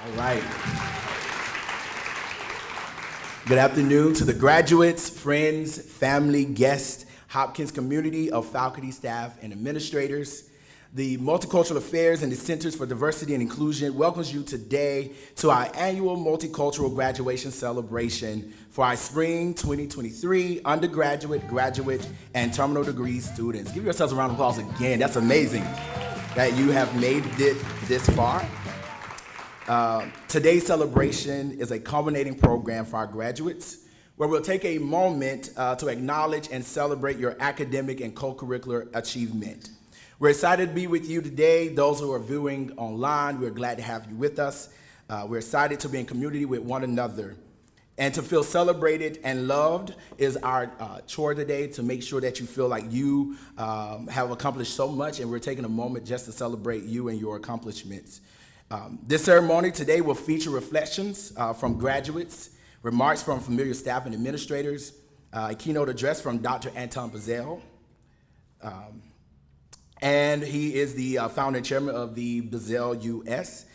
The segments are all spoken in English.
All right. Good afternoon to the graduates, friends, family, guests, Hopkins community of faculty, staff, and administrators. The Multicultural Affairs and the Centers for Diversity and Inclusion welcomes you today to our annual Multicultural Graduation Celebration for our Spring 2023 undergraduate, graduate, and terminal degree students. Give yourselves a round of applause again. That's amazing that you have made it this far. Today's celebration is a culminating program for our graduates where we'll take a moment to acknowledge and celebrate your academic and co-curricular achievement. We're excited to be with you today. Those who are viewing online, we're glad to have you with us. We're excited to be in community with one another. And to feel celebrated and loved is our chore today, to make sure that you feel like you have accomplished so much, and we're taking a moment just to celebrate you and your accomplishments. This ceremony today will feature reflections from graduates, remarks from familiar staff and administrators, a keynote address from Dr. Anton Bazell, and he is the founder and chairman of the Bazell US.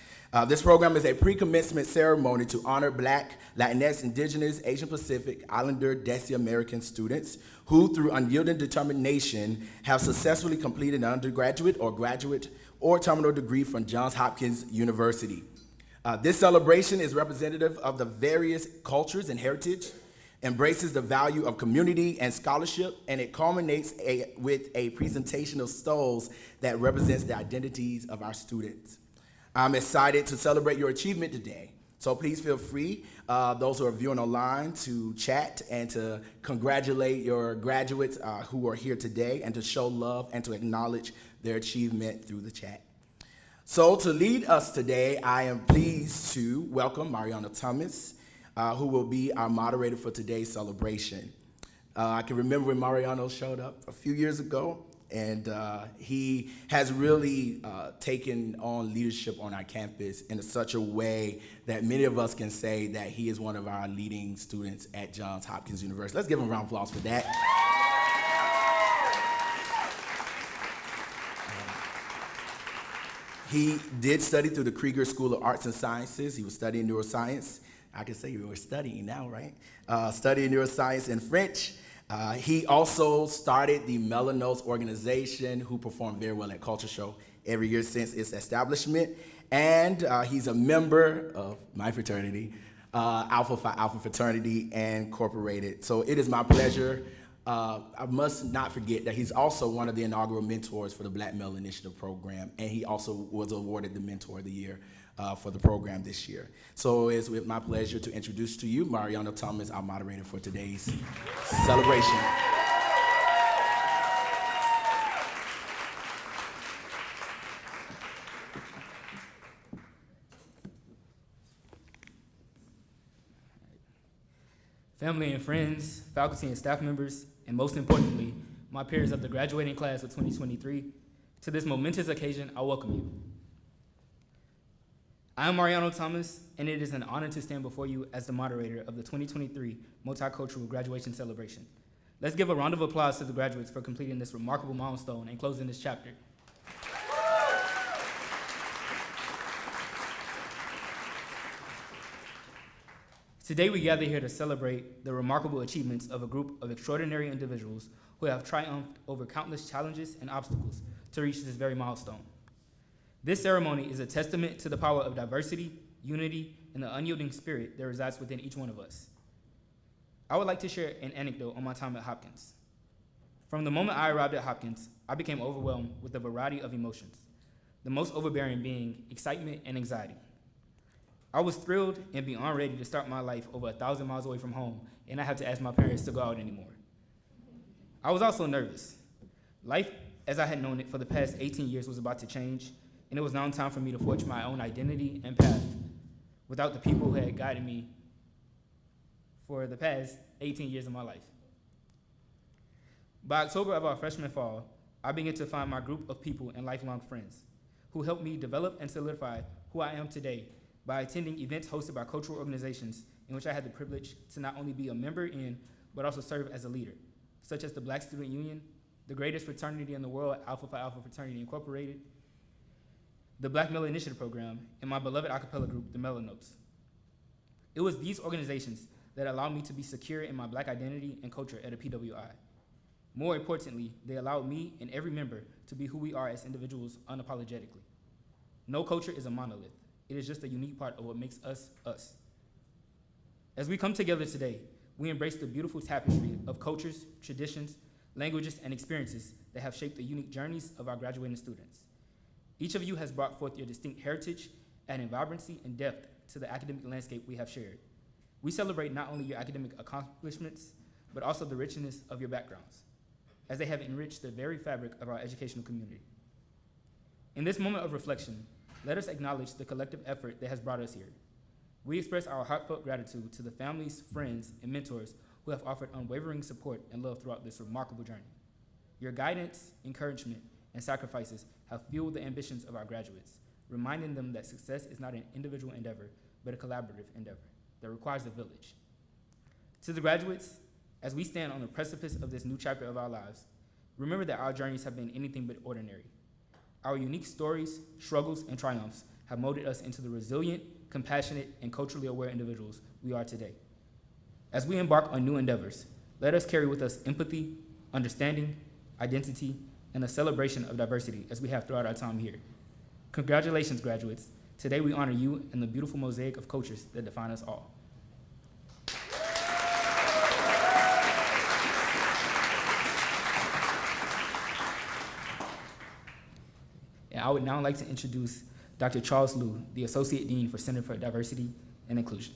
This program is a pre-commencement ceremony to honor Black, Latinx, Indigenous, Asian Pacific, Islander, Desi American students who, through unyielding determination, have successfully completed an undergraduate or graduate or terminal degree from Johns Hopkins University. This celebration is representative of the various cultures and heritage, embraces the value of community and scholarship, and it culminates with a presentation of stoles that represents the identities of our students. I'm excited to celebrate your achievement today. So please feel free, those who are viewing online, to chat and to congratulate your graduates who are here today, and to show love and to acknowledge their achievement through the chat. So to lead us today, I am pleased to welcome Mariana Thomas, who will be our moderator for today's celebration. I can remember when Mariano showed up a few years ago, and he has really taken on leadership on our campus in such a way that many of us can say that he is one of our leading students at Johns Hopkins University. Let's give him a round of applause for that. He did study through the Krieger School of Arts and Sciences. He was studying neuroscience. I can say you were studying now, right? Studying neuroscience and French. He also started the Melanos organization, who performed very well at Culture Show every year since its establishment. And he's a member of my fraternity, Alpha Phi Alpha Fraternity Incorporated. So it is my pleasure. I must not forget that he's also one of the inaugural mentors for the Black Male Initiative program, and he also was awarded the Mentor of the Year for the program this year. So it's with my pleasure to introduce to you Mariana Thomas, our moderator for today's celebration. Family and friends, faculty and staff members, and most importantly, my peers of the graduating class of 2023, to this momentous occasion, I welcome you. I am Mariano Thomas, and it is an honor to stand before you as the moderator of the 2023 Multicultural Graduation Celebration. Let's give a round of applause to the graduates for completing this remarkable milestone and closing this chapter. Today we gather here to celebrate the remarkable achievements of a group of extraordinary individuals who have triumphed over countless challenges and obstacles to reach this very milestone. This ceremony is a testament to the power of diversity, unity, and the unyielding spirit that resides within each one of us. I would like to share an anecdote on my time at Hopkins. From the moment I arrived at Hopkins, I became overwhelmed with a variety of emotions, the most overbearing being excitement and anxiety. I was thrilled and beyond ready to start my life over 1,000 miles away from home, and I had to ask my parents to go out anymore. I was also nervous. Life as I had known it for the past 18 years was about to change, and it was now time for me to forge my own identity and path without the people who had guided me for the past 18 years of my life. By October of our freshman fall, I began to find my group of people and lifelong friends who helped me develop and solidify who I am today by attending events hosted by cultural organizations in which I had the privilege to not only be a member in, but also serve as a leader, such as the Black Student Union, the greatest fraternity in the world, Alpha Phi Alpha Fraternity Incorporated, the Black Male Initiative Program, and my beloved a cappella group, the Mellow Notes. It was these organizations that allowed me to be secure in my Black identity and culture at a PWI. More importantly, they allowed me and every member to be who we are as individuals unapologetically. No culture is a monolith. It is just a unique part of what makes us, us. As we come together today, we embrace the beautiful tapestry of cultures, traditions, languages, and experiences that have shaped the unique journeys of our graduating students. Each of you has brought forth your distinct heritage, adding vibrancy and depth to the academic landscape we have shared. We celebrate not only your academic accomplishments, but also the richness of your backgrounds, as they have enriched the very fabric of our educational community. In this moment of reflection, let us acknowledge the collective effort that has brought us here. We express our heartfelt gratitude to the families, friends, and mentors who have offered unwavering support and love throughout this remarkable journey. Your guidance, encouragement, and sacrifices have fueled the ambitions of our graduates, reminding them that success is not an individual endeavor, but a collaborative endeavor that requires a village. To the graduates, as we stand on the precipice of this new chapter of our lives, remember that our journeys have been anything but ordinary. Our unique stories, struggles, and triumphs have molded us into the resilient, compassionate, and culturally aware individuals we are today. As we embark on new endeavors, let us carry with us empathy, understanding, identity, and a celebration of diversity as we have throughout our time here. Congratulations, graduates. Today we honor you and the beautiful mosaic of cultures that define us all. And I would now like to introduce Dr. Charles Liu, the Associate Dean for Center for Diversity and Inclusion.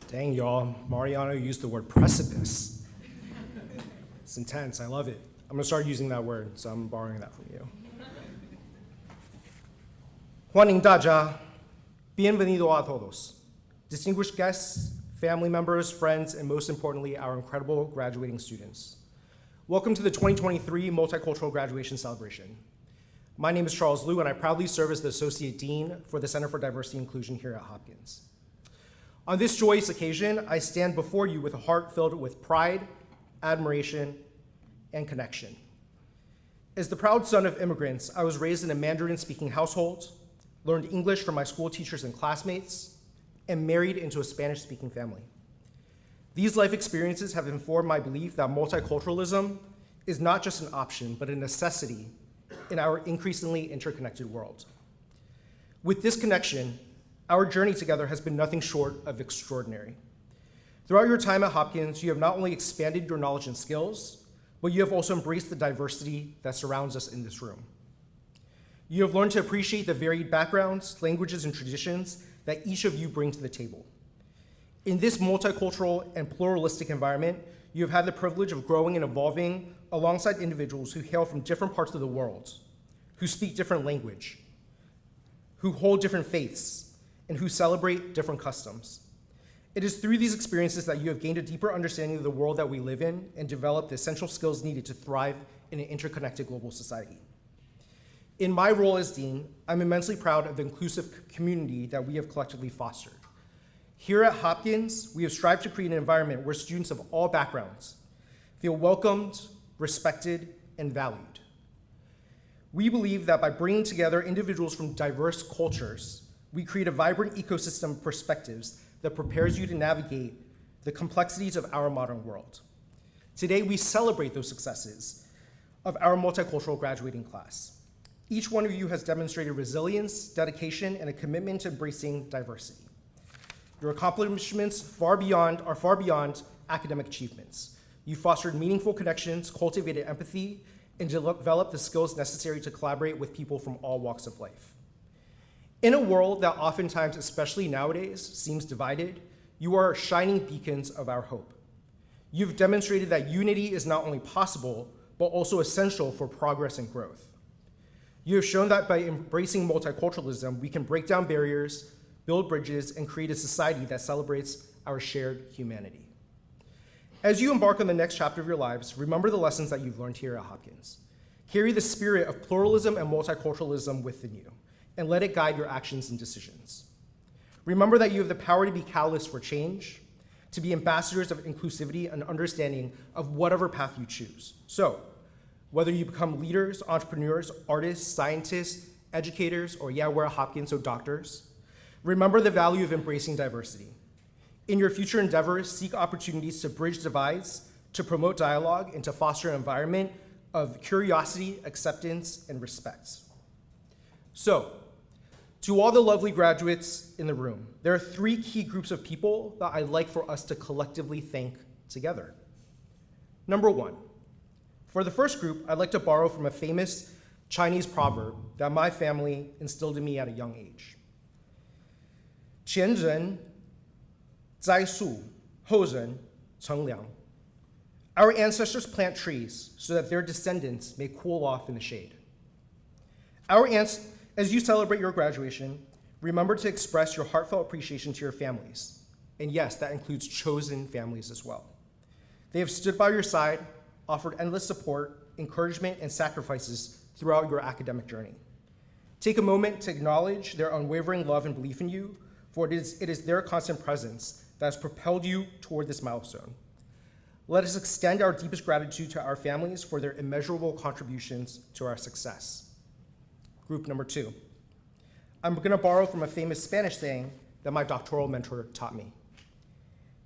Dang, y'all, Mariano used the word precipice. It's intense, I love it. I'm gonna start using that word, so I'm borrowing that from you. 欢迎大家, bienvenido a todos. Distinguished guests, family members, friends, and most importantly, our incredible graduating students. Welcome to the 2023 Multicultural Graduation Celebration. My name is Charles Liu, and I proudly serve as the Associate Dean for the Center for Diversity and Inclusion here at Hopkins. On this joyous occasion, I stand before you with a heart filled with pride, admiration, and connection. As the proud son of immigrants, I was raised in a Mandarin-speaking household, learned English from my school teachers and classmates, and married into a Spanish-speaking family. These life experiences have informed my belief that multiculturalism is not just an option, but a necessity in our increasingly interconnected world. With this connection, our journey together has been nothing short of extraordinary. Throughout your time at Hopkins, you have not only expanded your knowledge and skills, but you have also embraced the diversity that surrounds us in this room. You have learned to appreciate the varied backgrounds, languages, and traditions that each of you bring to the table. In this multicultural and pluralistic environment, you have had the privilege of growing and evolving alongside individuals who hail from different parts of the world, who speak different language, who hold different faiths, and who celebrate different customs. It is through these experiences that you have gained a deeper understanding of the world that we live in and developed the essential skills needed to thrive in an interconnected global society. In my role as Dean, I'm immensely proud of the inclusive community that we have collectively fostered. Here at Hopkins, we have strived to create an environment where students of all backgrounds feel welcomed, respected, and valued. We believe that by bringing together individuals from diverse cultures, we create a vibrant ecosystem of perspectives that prepares you to navigate the complexities of our modern world. Today, we celebrate those successes of our multicultural graduating class. Each one of you has demonstrated resilience, dedication, and a commitment to embracing diversity. Your accomplishments are far beyond academic achievements. You fostered meaningful connections, cultivated empathy, and developed the skills necessary to collaborate with people from all walks of life. In a world that oftentimes, especially nowadays, seems divided, you are shining beacons of our hope. You've demonstrated that unity is not only possible, but also essential for progress and growth. You have shown that by embracing multiculturalism, we can break down barriers, build bridges, and create a society that celebrates our shared humanity. As you embark on the next chapter of your lives, remember the lessons that you've learned here at Hopkins. Carry the spirit of pluralism and multiculturalism within you, and let it guide your actions and decisions. Remember that you have the power to be catalysts for change, to be ambassadors of inclusivity and understanding of whatever path you choose. So, whether you become leaders, entrepreneurs, artists, scientists, educators, or yeah, we're Hopkins, so doctors, remember the value of embracing diversity. In your future endeavors, seek opportunities to bridge divides, to promote dialogue, and to foster an environment of curiosity, acceptance, and respect. So, to all the lovely graduates in the room, there are 3 key groups of people that I'd like for us to collectively thank together. Number 1, for the first group, I'd like to borrow from a famous Chinese proverb that my family instilled in me at a young age. 前人栽树，后人乘凉. Our ancestors plant trees so that their descendants may cool off in the shade. As you celebrate your graduation, remember to express your heartfelt appreciation to your families. And yes, that includes chosen families as well. They have stood by your side, offered endless support, encouragement, and sacrifices throughout your academic journey. Take a moment to acknowledge their unwavering love and belief in you, for it is their constant presence that has propelled you toward this milestone. Let us extend our deepest gratitude to our families for their immeasurable contributions to our success. Group number 2. I'm going to borrow from a famous Spanish saying that my doctoral mentor taught me.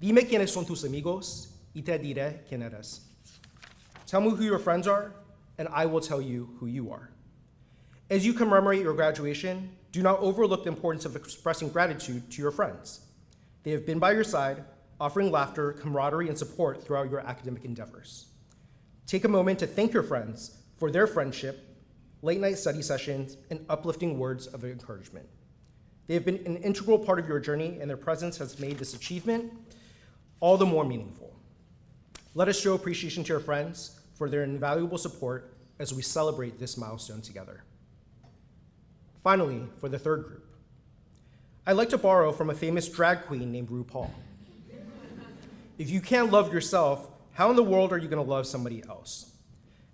Dime quiénes son tus amigos, y te diré quién eres. Tell me who your friends are, and I will tell you who you are. As you commemorate your graduation, do not overlook the importance of expressing gratitude to your friends. They have been by your side, offering laughter, camaraderie, and support throughout your academic endeavors. Take a moment to thank your friends for their friendship, late-night study sessions, and uplifting words of encouragement. They have been an integral part of your journey, and their presence has made this achievement all the more meaningful. Let us show appreciation to your friends for their invaluable support as we celebrate this milestone together. Finally, for the third group, I'd like to borrow from a famous drag queen named RuPaul. If you can't love yourself, how in the world are you going to love somebody else?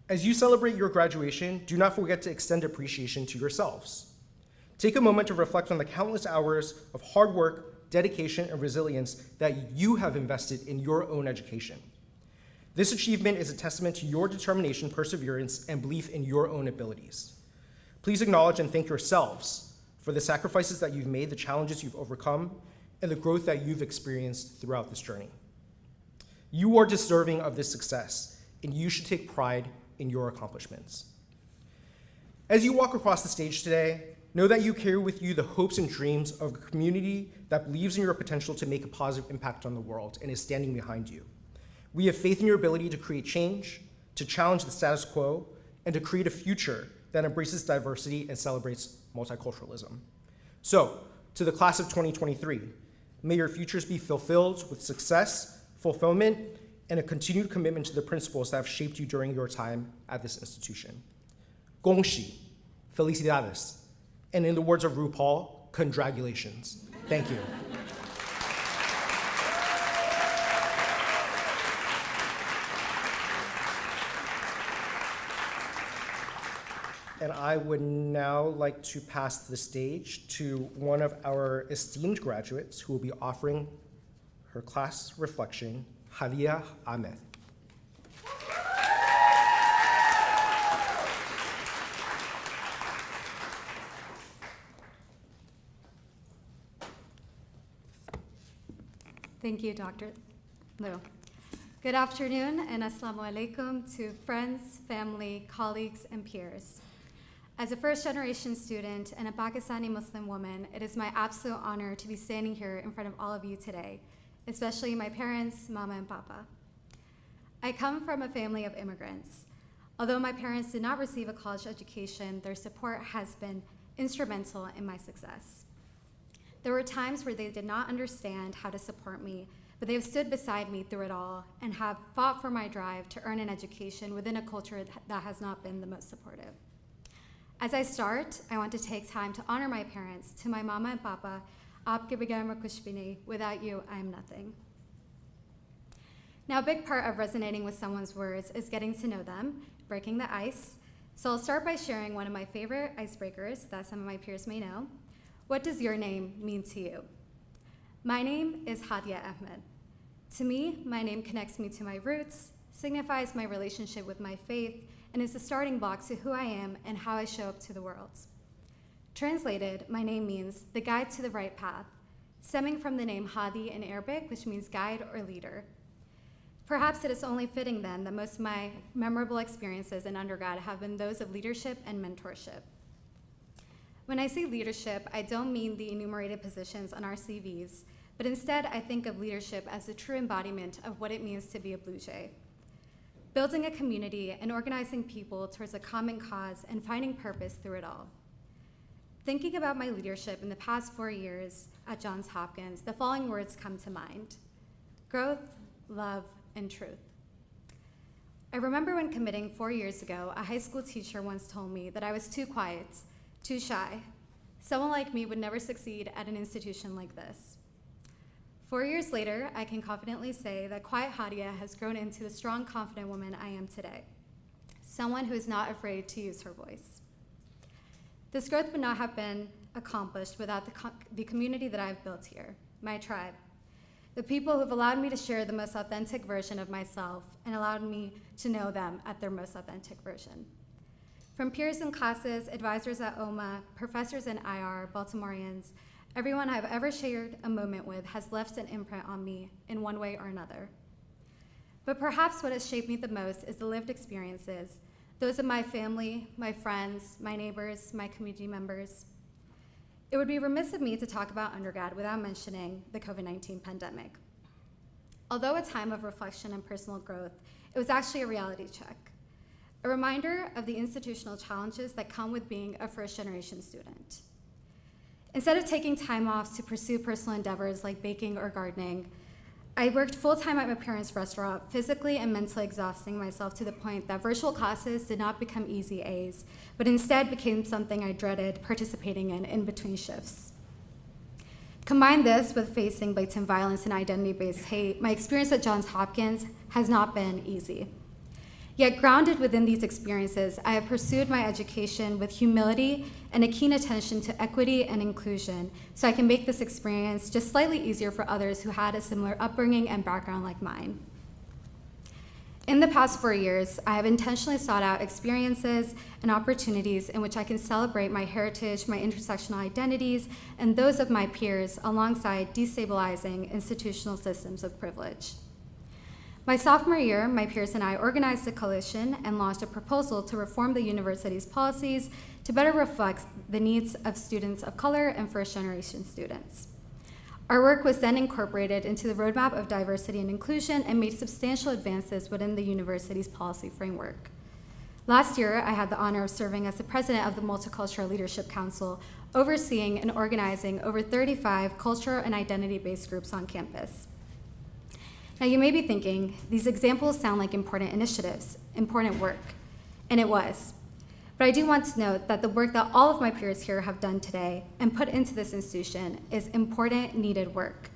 As you celebrate your graduation, do not forget to extend appreciation to yourselves. Take a moment to reflect on the countless hours of hard work, dedication, and resilience that you have invested in your own education. This achievement is a testament to your determination, perseverance, and belief in your own abilities. Please acknowledge and thank yourselves for the sacrifices that you've made, the challenges you've overcome, and the growth that you've experienced throughout this journey. You are deserving of this success, and you should take pride in your accomplishments. As you walk across the stage today, know that you carry with you the hopes and dreams of a community that believes in your potential to make a positive impact on the world and is standing behind you. We have faith in your ability to create change, to challenge the status quo, and to create a future that embraces diversity and celebrates multiculturalism. So, to the class of 2023, may your futures be fulfilled with success, fulfillment, and a continued commitment to the principles that have shaped you during your time at this institution. 恭喜, felicidades, and in the words of RuPaul, congratulations. Thank you. And I would now like to pass the stage to one of our esteemed graduates who will be offering her class reflection, Hadia Ahmed. Thank you, Dr. Liu. Good afternoon and assalamu alaikum to friends, family, colleagues, and peers. As a first-generation student and a Pakistani Muslim woman, it is my absolute honor to be standing here in front of all of you today, especially my parents, Mama and Papa. I come from a family of immigrants. Although my parents did not receive a college education, their support has been instrumental in my success. There were times where they did not understand how to support me, but they have stood beside me through it all and have fought for my drive to earn an education within a culture that has not been the most supportive. As I start, I want to take time to honor my parents. To my Mama and Papa, aapke bagair main kuch bhi nahi. Without you, I am nothing. Now, a big part of resonating with someone's words is getting to know them, breaking the ice. So I'll start by sharing one of my favorite icebreakers that some of my peers may know. What does your name mean to you? My name is Hadia Ahmed. To me, my name connects me to my roots, signifies my relationship with my faith, and is the starting block to who I am and how I show up to the world. Translated, my name means the guide to the right path, stemming from the name Hadi in Arabic, which means guide or leader. Perhaps it is only fitting then that most of my memorable experiences in undergrad have been those of leadership and mentorship. When I say leadership, I don't mean the enumerated positions on our CVs, but instead I think of leadership as the true embodiment of what it means to be a Blue Jay. Building a community and organizing people towards a common cause and finding purpose through it all. Thinking about my leadership in the past 4 years at Johns Hopkins, the following words come to mind: growth, love, and truth. I remember when committing 4 years ago, a high school teacher once told me that I was too quiet, too shy. Someone like me would never succeed at an institution like this. 4 years later, I can confidently say that Quiet Hadia has grown into the strong, confident woman I am today. Someone who is not afraid to use her voice. This growth would not have been accomplished without the community that I've built here, my tribe. The people who've allowed me to share the most authentic version of myself and allowed me to know them at their most authentic version. From peers in classes, advisors at OMA, professors in IR, Baltimoreans, everyone I've ever shared a moment with has left an imprint on me in one way or another. But perhaps what has shaped me the most is the lived experiences, those of my family, my friends, my neighbors, my community members. It would be remiss of me to talk about undergrad without mentioning the COVID-19 pandemic. Although a time of reflection and personal growth, it was actually a reality check, a reminder of the institutional challenges that come with being a first-generation student. Instead of taking time off to pursue personal endeavors like baking or gardening, I worked full-time at my parents' restaurant, physically and mentally exhausting myself to the point that virtual classes did not become easy A's, but instead became something I dreaded participating in between shifts. Combine this with facing blatant violence and identity-based hate, my experience at Johns Hopkins has not been easy. Yet grounded within these experiences, I have pursued my education with humility and a keen attention to equity and inclusion, so I can make this experience just slightly easier for others who had a similar upbringing and background like mine. In the past 4 years, I have intentionally sought out experiences and opportunities in which I can celebrate my heritage, my intersectional identities, and those of my peers alongside destabilizing institutional systems of privilege. My sophomore year, my peers and I organized a coalition and launched a proposal to reform the university's policies to better reflect the needs of students of color and first-generation students. Our work was then incorporated into the roadmap of diversity and inclusion and made substantial advances within the university's policy framework. Last year, I had the honor of serving as the president of the Multicultural Leadership Council, overseeing and organizing over 35 cultural and identity-based groups on campus. Now you may be thinking, these examples sound like important initiatives, important work, and it was. But I do want to note that the work that all of my peers here have done today and put into this institution is important, needed work.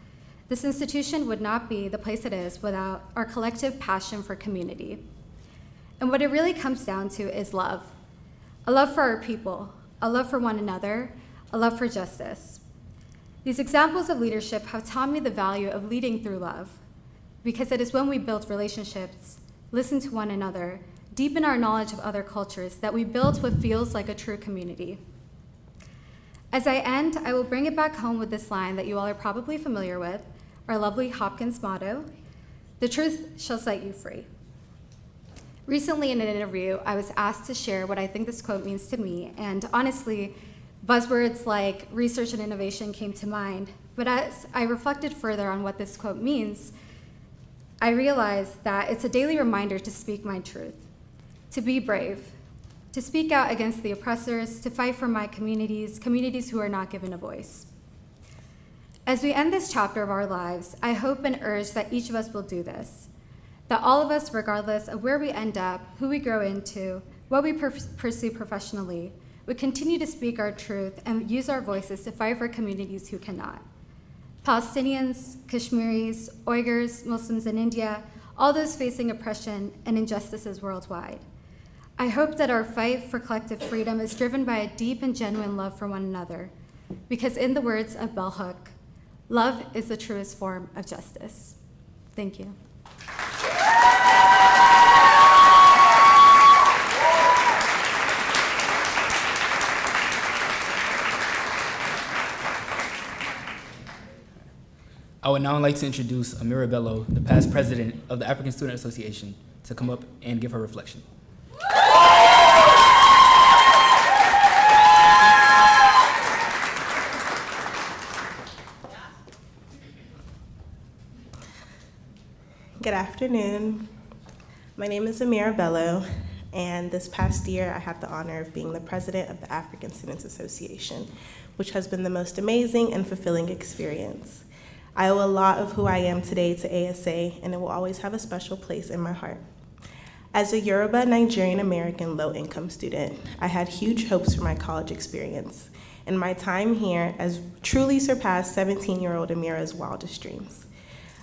This institution would not be the place it is without our collective passion for community. And what it really comes down to is love. A love for our people, a love for one another, a love for justice. These examples of leadership have taught me the value of leading through love, because it is when we build relationships, listen to one another, deepen our knowledge of other cultures, that we build what feels like a true community. As I end, I will bring it back home with this line that you all are probably familiar with, our lovely Hopkins motto: "The truth shall set you free." Recently in an interview, I was asked to share what I think this quote means to me, and honestly, buzzwords like research and innovation came to mind, but as I reflected further on what this quote means, I realized that it's a daily reminder to speak my truth, to be brave, to speak out against the oppressors, to fight for my communities who are not given a voice. As we end this chapter of our lives, I hope and urge that each of us will do this, that all of us, regardless of where we end up, who we grow into, what we pursue professionally, would continue to speak our truth and use our voices to fight for communities who cannot. Palestinians, Kashmiris, Uyghurs, Muslims in India, all those facing oppression and injustices worldwide. I hope that our fight for collective freedom is driven by a deep and genuine love for one another, because in the words of Bell Hook, love is the truest form of justice. Thank you. I would now like to introduce Amira Bello, the past president of the African Student Association, to come up and give her reflection. Good afternoon. My name is Amira Bello, and this past year I had the honor of being the president of the African Students Association, which has been the most amazing and fulfilling experience. I owe a lot of who I am today to ASA, and it will always have a special place in my heart. As a Yoruba Nigerian American low-income student, I had huge hopes for my college experience, and my time here has truly surpassed 17-year-old Amira's wildest dreams.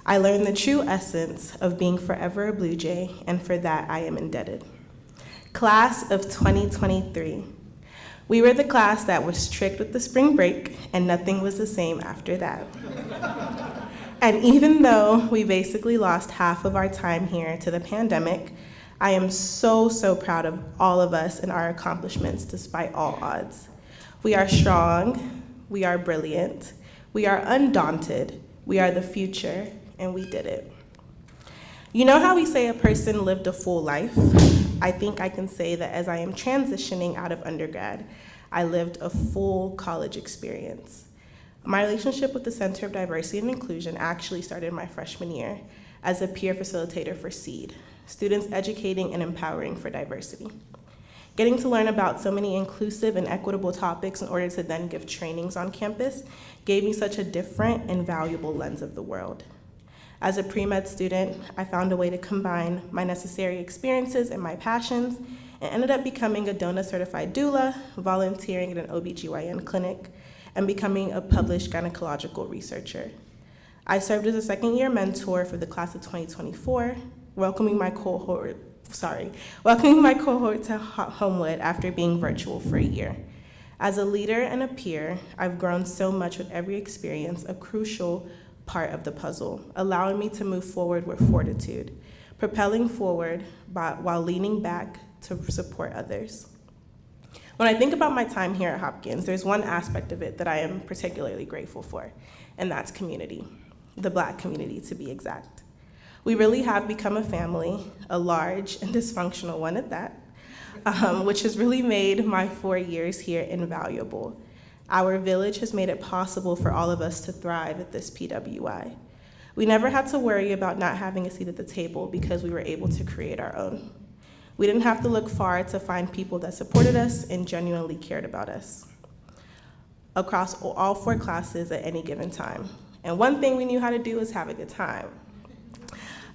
I learned the true essence of being forever a Blue Jay, and for that I am indebted. Class of 2023. We were the class that was strict with the spring break, and nothing was the same after that. And even though we basically lost half of our time here to the pandemic, I am so proud of all of us and our accomplishments despite all odds. We are strong, we are brilliant, we are undaunted, we are the future, and we did it. You know how we say a person lived a full life? I think I can say that as I am transitioning out of undergrad, I lived a full college experience. My relationship with the Center of Diversity and Inclusion actually started my freshman year as a peer facilitator for SEED, Students Educating and Empowering for Diversity. Getting to learn about so many inclusive and equitable topics in order to then give trainings on campus gave me such a different and valuable lens of the world. As a pre-med student, I found a way to combine my necessary experiences and my passions, and ended up becoming a DONA certified doula, volunteering at an OBGYN clinic, and becoming a published gynecological researcher. I served as a second-year mentor for the class of 2024, welcoming my cohort to Homewood after being virtual for a year. As a leader and a peer, I've grown so much with every experience, a crucial part of the puzzle, allowing me to move forward with fortitude, propelling forward while leaning back to support others. When I think about my time here at Hopkins, there's one aspect of it that I am particularly grateful for, and that's community, the Black community to be exact. We really have become a family, a large and dysfunctional one at that, which has really made my 4 years here invaluable. Our village has made it possible for all of us to thrive at this PWI. We never had to worry about not having a seat at the table because we were able to create our own. We didn't have to look far to find people that supported us and genuinely cared about us across all 4 classes at any given time. And one thing we knew how to do is have a good time.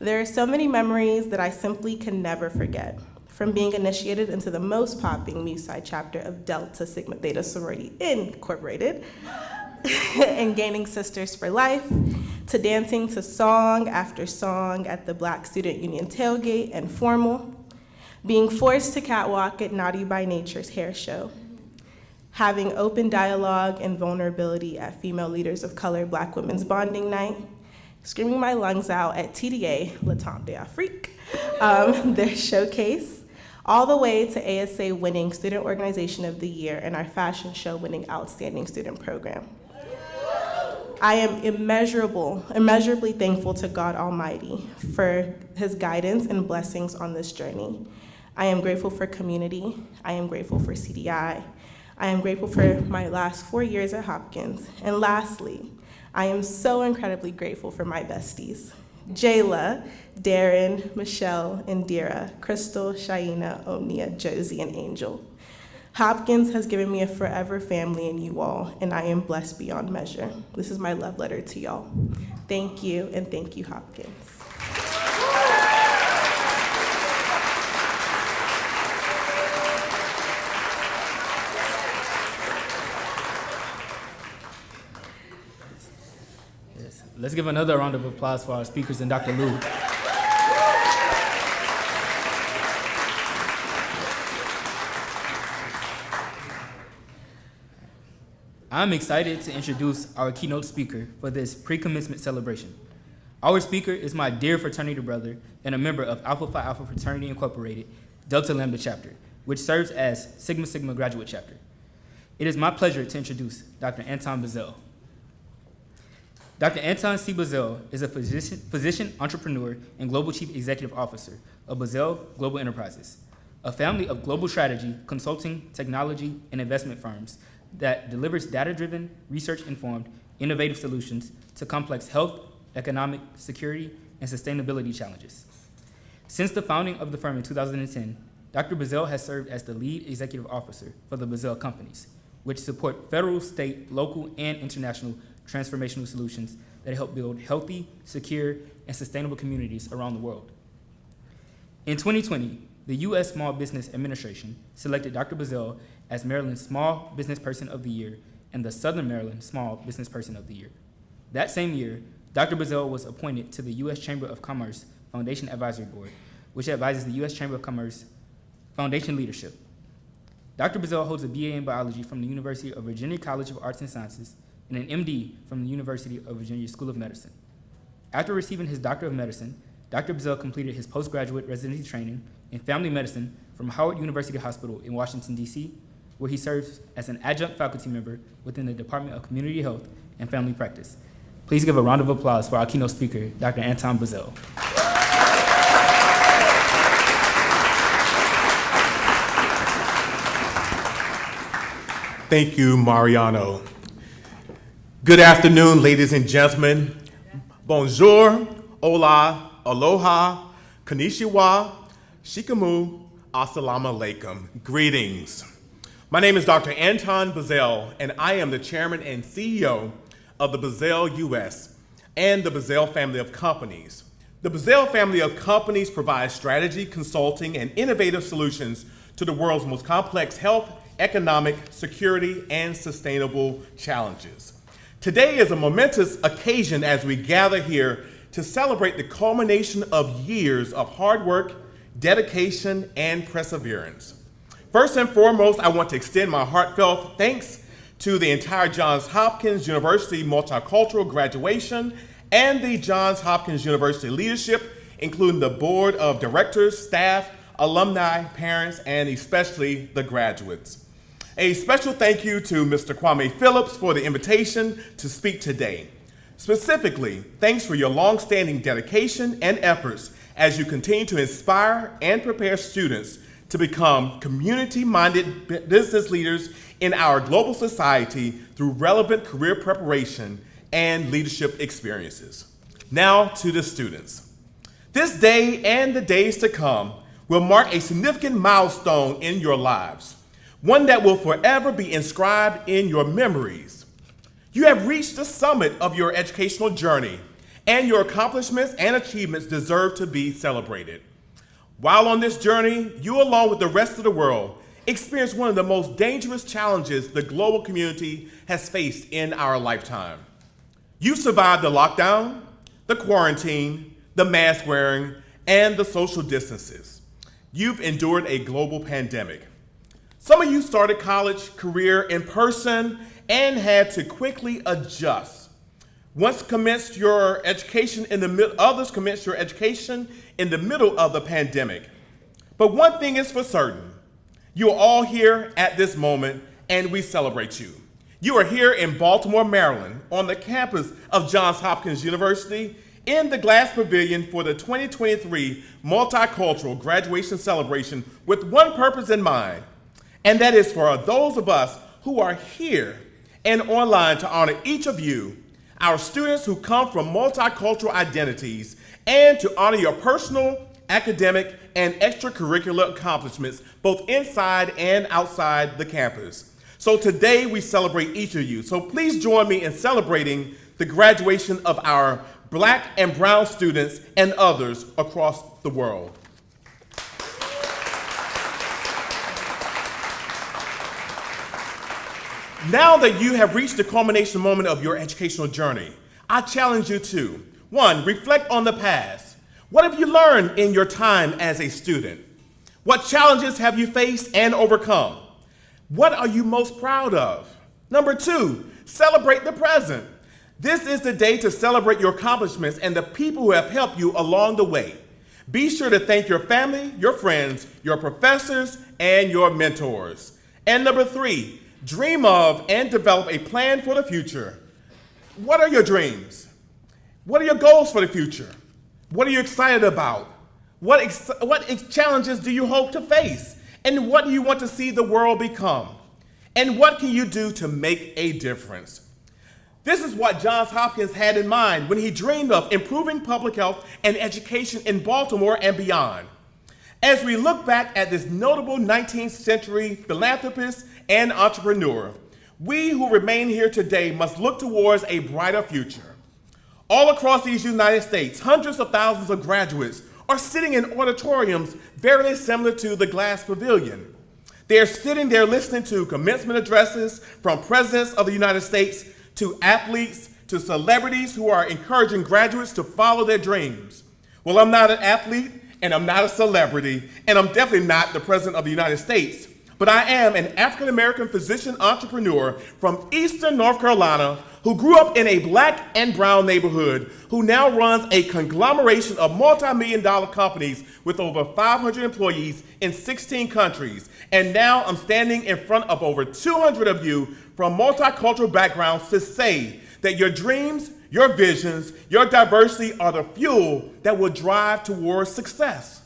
There are so many memories that I simply can never forget. From being initiated into the most popping Mu Psi chapter of Delta Sigma Theta Sorority Incorporated, and gaining Sisters for Life, to dancing to song after song at the Black Student Union tailgate and formal, being forced to catwalk at Naughty by Nature's hair show, having open dialogue and vulnerability at Female Leaders of Color Black Women's Bonding Night, screaming my lungs out at TDA, Le Temps d'Afrique, their showcase, all the way to ASA winning Student Organization of the Year and our fashion show winning Outstanding Student Program. I am immeasurably thankful to God Almighty for his guidance and blessings on this journey. I am grateful for community. I am grateful for CDI. I am grateful for my last 4 years at Hopkins. And lastly, I am so incredibly grateful for my besties. Jayla, Darren, Michelle, Indira, Crystal, Shaina, Omnia, Josie, and Angel. Hopkins has given me a forever family in you all, and I am blessed beyond measure. This is my love letter to y'all. Thank you, and thank you, Hopkins. Yes. Let's give another round of applause for our speakers and Dr. Liu. I'm excited to introduce our keynote speaker for this pre-commencement celebration. Our speaker is my dear fraternity brother and a member of Alpha Phi Alpha Fraternity Incorporated, Delta Lambda Chapter, which serves as Sigma Sigma Graduate Chapter. It is my pleasure to introduce Dr. Anton Bazell. Dr. Anton C. Bazell is a physician, entrepreneur, and global chief executive officer of Bazell Global Enterprises, a family of global strategy, consulting, technology, and investment firms that delivers data-driven, research-informed, innovative solutions to complex health, economic, security, and sustainability challenges. Since the founding of the firm in 2010, Dr. Bazell has served as the lead executive officer for the Bazell Companies, which support federal, state, local, and international transformational solutions that help build healthy, secure, and sustainable communities around the world. In 2020, the U.S. Small Business Administration selected Dr. Bazell as Maryland's Small Business Person of the Year and the Southern Maryland Small Business Person of the Year. That same year, Dr. Bazell was appointed to the U.S. Chamber of Commerce Foundation Advisory Board, which advises the U.S. Chamber of Commerce Foundation leadership. Dr. Bazell holds a BA in biology from the University of Virginia College of Arts and Sciences and an MD from the University of Virginia School of Medicine. After receiving his Doctor of Medicine, Dr. Bazell completed his postgraduate residency training in family medicine from Howard University Hospital in Washington, D.C., where he serves as an adjunct faculty member within the Department of Community Health and Family Practice. Please give a round of applause for our keynote speaker, Dr. Anton Bazell. Thank you, Mariano. Good afternoon, ladies and gentlemen. Bonjour, hola, aloha, konnichiwa, shikamu, assalamu alaikum. Greetings. My name is Dr. Anton Bazell, and I am the chairman and CEO of the Bazell US and the Bazell family of companies. The Bazell family of companies provides strategy, consulting, and innovative solutions to the world's most complex health, economic, security, and sustainable challenges. Today is a momentous occasion as we gather here to celebrate the culmination of years of hard work, dedication, and perseverance. First and foremost, I want to extend my heartfelt thanks to the entire Johns Hopkins University Multicultural graduation and the Johns Hopkins University leadership, including the board of directors, staff, alumni, parents, and especially the graduates. A special thank you to Mr. Kwame Phillips for the invitation to speak today. Specifically, thanks for your long-standing dedication and efforts as you continue to inspire and prepare students to become community-minded business leaders in our global society through relevant career preparation and leadership experiences. Now to the students. This day and the days to come will mark a significant milestone in your lives, one that will forever be inscribed in your memories. You have reached the summit of your educational journey, and your accomplishments and achievements deserve to be celebrated. While on this journey, you, along with the rest of the world, experienced one of the most dangerous challenges the global community has faced in our lifetime. You survived the lockdown, the quarantine, the mask wearing, and the social distances. You've endured a global pandemic. Some of you started college career in person and had to quickly adjust. Others commenced your education in the middle of the pandemic. But one thing is for certain, you are all here at this moment, and we celebrate you. You are here in Baltimore, Maryland, on the campus of Johns Hopkins University, in the Glass Pavilion for the 2023 Multicultural Graduation Celebration with one purpose in mind, and that is for those of us who are here and online to honor each of you, our students who come from multicultural identities, and to honor your personal, academic, and extracurricular accomplishments both inside and outside the campus. So today we celebrate each of you. So please join me in celebrating the graduation of our Black and brown students and others across the world. Now that you have reached the culmination moment of your educational journey, I challenge you to, 1, reflect on the past. What have you learned in your time as a student? What challenges have you faced and overcome? What are you most proud of? Number 2, celebrate the present. This is the day to celebrate your accomplishments and the people who have helped you along the way. Be sure to thank your family, your friends, your professors, and your mentors. And number 3, dream of and develop a plan for the future. What are your dreams? What are your goals for the future? What are you excited about? What challenges do you hope to face? And what do you want to see the world become? And what can you do to make a difference? This is what Johns Hopkins had in mind when he dreamed of improving public health and education in Baltimore and beyond. As we look back at this notable 19th century philanthropist and entrepreneur, we who remain here today must look towards a brighter future. All across these United States, hundreds of thousands of graduates are sitting in auditoriums very similar to the Glass Pavilion. They are sitting there listening to commencement addresses from presidents of the United States, to athletes, to celebrities who are encouraging graduates to follow their dreams. Well, I'm not an athlete, and I'm not a celebrity, and I'm definitely not the President of the United States, but I am an African-American physician entrepreneur from Eastern North Carolina who grew up in a black and brown neighborhood, who now runs a conglomeration of multi-million-dollar companies with over 500 employees in 16 countries. And now I'm standing in front of over 200 of you from multicultural backgrounds to say that your dreams, your visions, your diversity are the fuel that will drive towards success.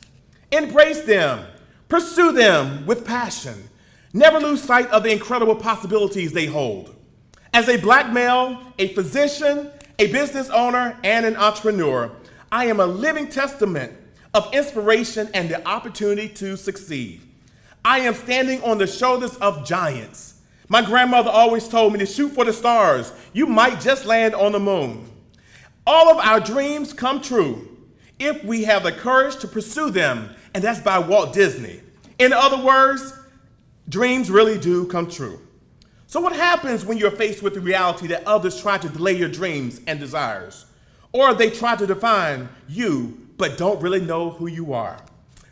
Embrace them, pursue them with passion. Never lose sight of the incredible possibilities they hold. As a black male, a physician, a business owner, and an entrepreneur, I am a living testament of inspiration and the opportunity to succeed. I am standing on the shoulders of giants. My grandmother always told me to shoot for the stars. You might just land on the moon. All of our dreams come true if we have the courage to pursue them, and that's by Walt Disney. In other words, dreams really do come true. So what happens when you're faced with the reality that others try to delay your dreams and desires? Or they try to define you, but don't really know who you are?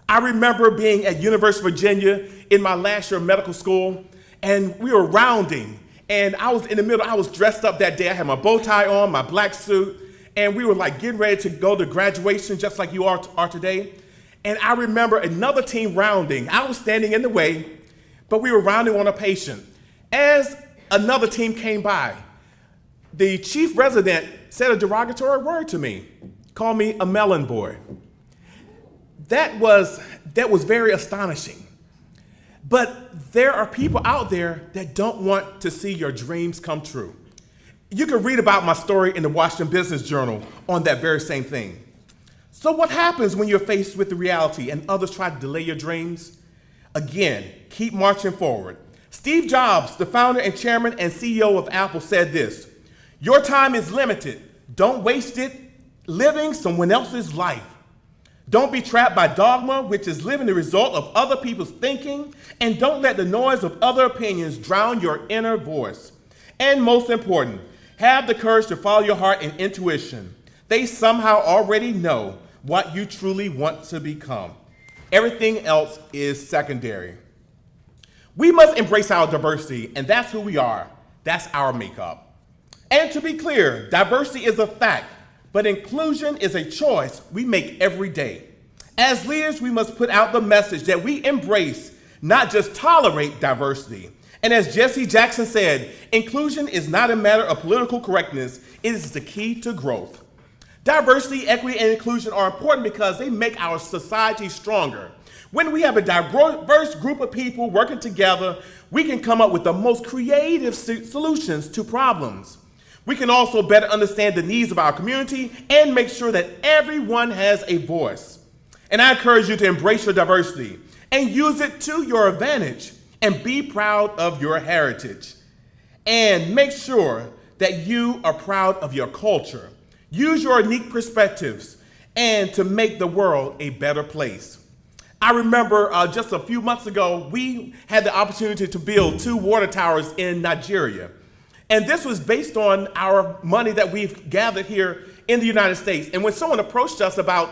I remember being at University of Virginia in my last year of medical school, and we were rounding, and I was in the middle. I was dressed up that day. I had my bow tie on, my black suit, and we were like getting ready to go to graduation just like you are today. And I remember another team rounding. I was standing in the way, but we were rounding on a patient. As another team came by, the chief resident said a derogatory word to me, called me a melon boy. That was very astonishing. But there are people out there that don't want to see your dreams come true. You can read about my story in the Washington Business Journal on that very same thing. So what happens when you're faced with the reality and others try to delay your dreams? Again, keep marching forward. Steve Jobs, the founder and chairman and CEO of Apple, said this: "Your time is limited. Don't waste it living someone else's life. Don't be trapped by dogma, which is living the result of other people's thinking, and don't let the noise of other opinions drown your inner voice. And most important, have the courage to follow your heart and intuition. They somehow already know what you truly want to become. Everything else is secondary." We must embrace our diversity, and that's who we are. That's our makeup. And to be clear, diversity is a fact, but inclusion is a choice we make every day. As leaders, we must put out the message that we embrace, not just tolerate, diversity. And as Jesse Jackson said, inclusion is not a matter of political correctness, it is the key to growth. Diversity, equity, and inclusion are important because they make our society stronger. When we have a diverse group of people working together, we can come up with the most creative solutions to problems. We can also better understand the needs of our community and make sure that everyone has a voice. And I encourage you to embrace your diversity and use it to your advantage, and be proud of your heritage. And make sure that you are proud of your culture. Use your unique perspectives and to make the world a better place. I remember just a few months ago, we had the opportunity to build 2 water towers in Nigeria. And this was based on our money that we've gathered here in the United States. And when someone approached us about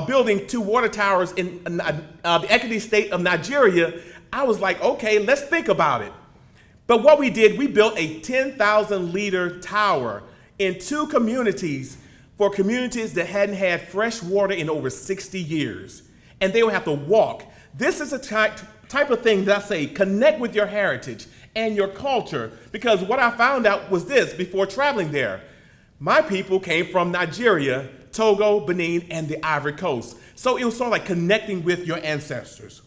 building 2 water towers in the equity state of Nigeria, I was like, okay, let's think about it. But what we did, we built a 10,000 liter tower in 2 communities for communities that hadn't had fresh water in over 60 years. And they would have to walk. This is a type of thing that I say, connect with your heritage and your culture, because what I found out was this before traveling there. My people came from Nigeria, Togo, Benin, and the Ivory Coast. So it was sort of like connecting with your ancestors.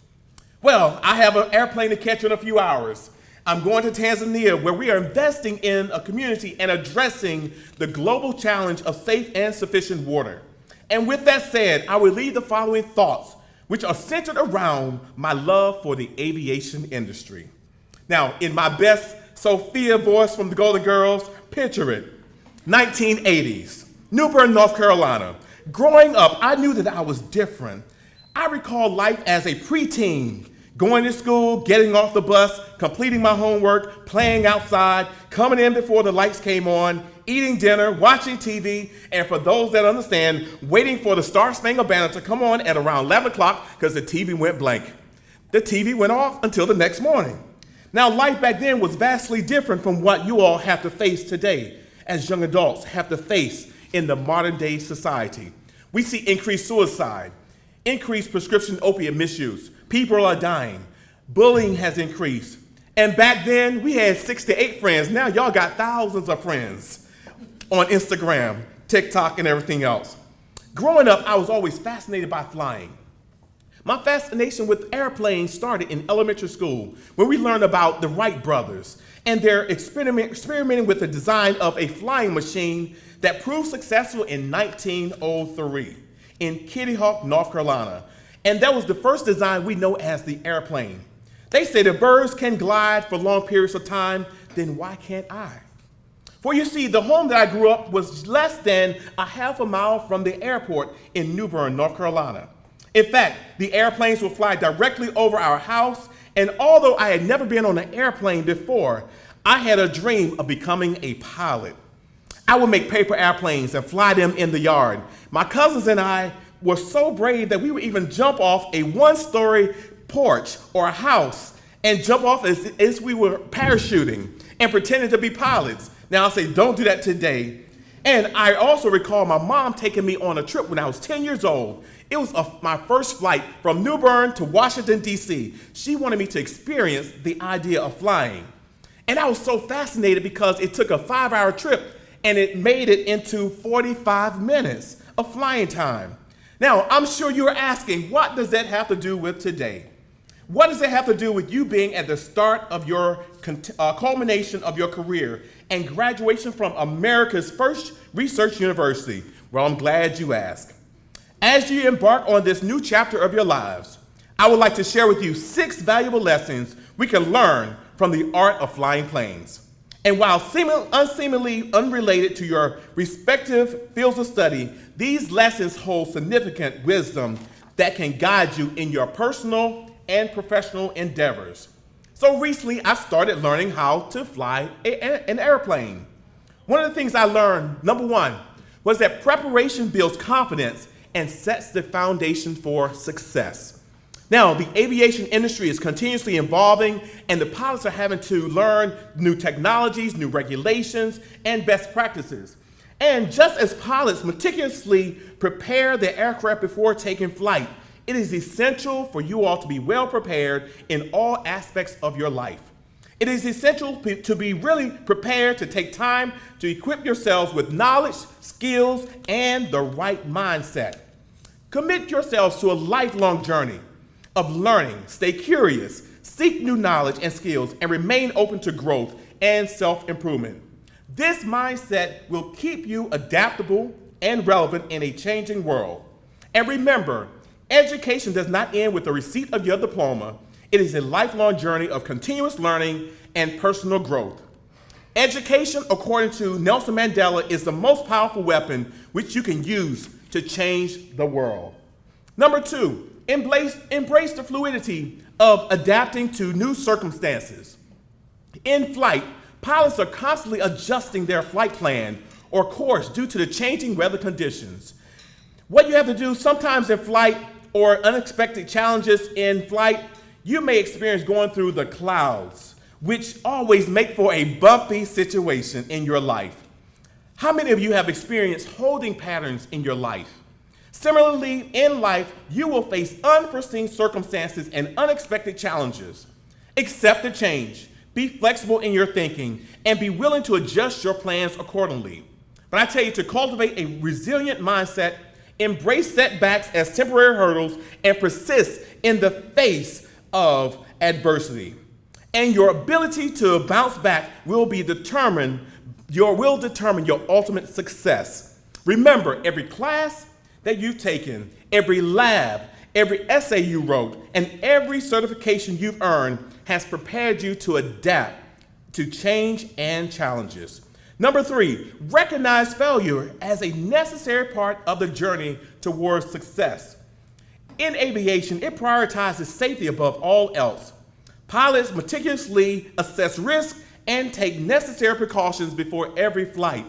Well, I have an airplane to catch in a few hours. I'm going to Tanzania, where we are investing in a community and addressing the global challenge of safe and sufficient water. And with that said, I will leave the following thoughts, which are centered around my love for the aviation industry. Now, in my best Sophia voice from the Golden Girls, picture it. 1980s, New Bern, North Carolina. Growing up, I knew that I was different. I recall life as a preteen, going to school, getting off the bus, completing my homework, playing outside, coming in before the lights came on, eating dinner, watching TV, and for those that understand, waiting for the Star Spangled Banner to come on at around 11 o'clock because the TV went blank. The TV went off until the next morning. Now, life back then was vastly different from what you all have to face today as young adults have to face in the modern day society. We see increased suicide, increased prescription opiate misuse. People are dying. Bullying has increased. And back then, we had 6 to 8 friends. Now y'all got thousands of friends on Instagram, TikTok, and everything else. Growing up, I was always fascinated by flying. My fascination with airplanes started in elementary school when we learned about the Wright brothers and their experimenting with the design of a flying machine that proved successful in 1903 in Kitty Hawk, North Carolina. And that was the first design we know as the airplane. They say the birds can glide for long periods of time, then why can't I? For you see, the home that I grew up was less than a half a mile from the airport in New Bern, North Carolina. In fact, the airplanes would fly directly over our house, and although I had never been on an airplane before, I had a dream of becoming a pilot. I would make paper airplanes and fly them in the yard. My cousins and I were so brave that we would even jump off a 1-story porch or a house and jump off as we were parachuting and pretending to be pilots. Now, I'll say, don't do that today. And I also recall my mom taking me on a trip when I was 10 years old. It was my first flight from New Bern to Washington, D.C. She wanted me to experience the idea of flying. And I was so fascinated because it took a 5-hour trip and it made it into 45 minutes of flying time. Now, I'm sure you're asking, what does that have to do with today? What does it have to do with you being at the start of your culmination of your career and graduation from America's first research university? Well, I'm glad you asked. As you embark on this new chapter of your lives, I would like to share with you 6 valuable lessons we can learn from the art of flying planes. And while unseemingly unrelated to your respective fields of study, these lessons hold significant wisdom that can guide you in your personal and professional endeavors. So recently, I started learning how to fly an airplane. One of the things I learned, number 1, was that preparation builds confidence and sets the foundation for success. Now, the aviation industry is continuously evolving, and the pilots are having to learn new technologies, new regulations, and best practices. And just as pilots meticulously prepare their aircraft before taking flight, it is essential for you all to be well prepared in all aspects of your life. It is essential to be really prepared to take time to equip yourselves with knowledge, skills, and the right mindset. Commit yourselves to a lifelong journey of learning. Stay curious, seek new knowledge and skills, and remain open to growth and self-improvement. This mindset will keep you adaptable and relevant in a changing world. And remember, education does not end with the receipt of your diploma. It is a lifelong journey of continuous learning and personal growth. Education, according to Nelson Mandela, is the most powerful weapon which you can use to change the world. Number 2, embrace the fluidity of adapting to new circumstances. In flight, pilots are constantly adjusting their flight plan or course due to the changing weather conditions. What you have to do sometimes in flight or unexpected challenges in flight, you may experience going through the clouds, which always make for a bumpy situation in your life. How many of you have experienced holding patterns in your life? Similarly, in life, you will face unforeseen circumstances and unexpected challenges. Accept the change, be flexible in your thinking, and be willing to adjust your plans accordingly. But I tell you to cultivate a resilient mindset, embrace setbacks as temporary hurdles, and persist in the face of adversity. And your ability to bounce back will determine your ultimate success. Remember, every class that you've taken, every lab, every essay you wrote, and every certification you've earned has prepared you to adapt to change and challenges. Number 3, recognize failure as a necessary part of the journey towards success. In aviation, it prioritizes safety above all else. Pilots meticulously assess risk and take necessary precautions before every flight.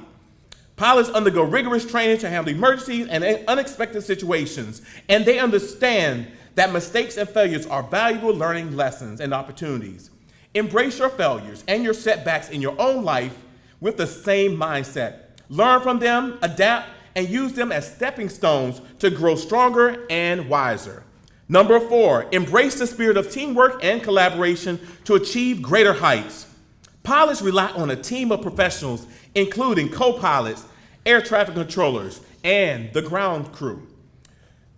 Pilots undergo rigorous training to handle emergencies and unexpected situations, and they understand that mistakes and failures are valuable learning lessons and opportunities. Embrace your failures and your setbacks in your own life with the same mindset. Learn from them, adapt, and use them as stepping stones to grow stronger and wiser. Number 4, embrace the spirit of teamwork and collaboration to achieve greater heights. Pilots rely on a team of professionals, including co-pilots, air traffic controllers, and the ground crew.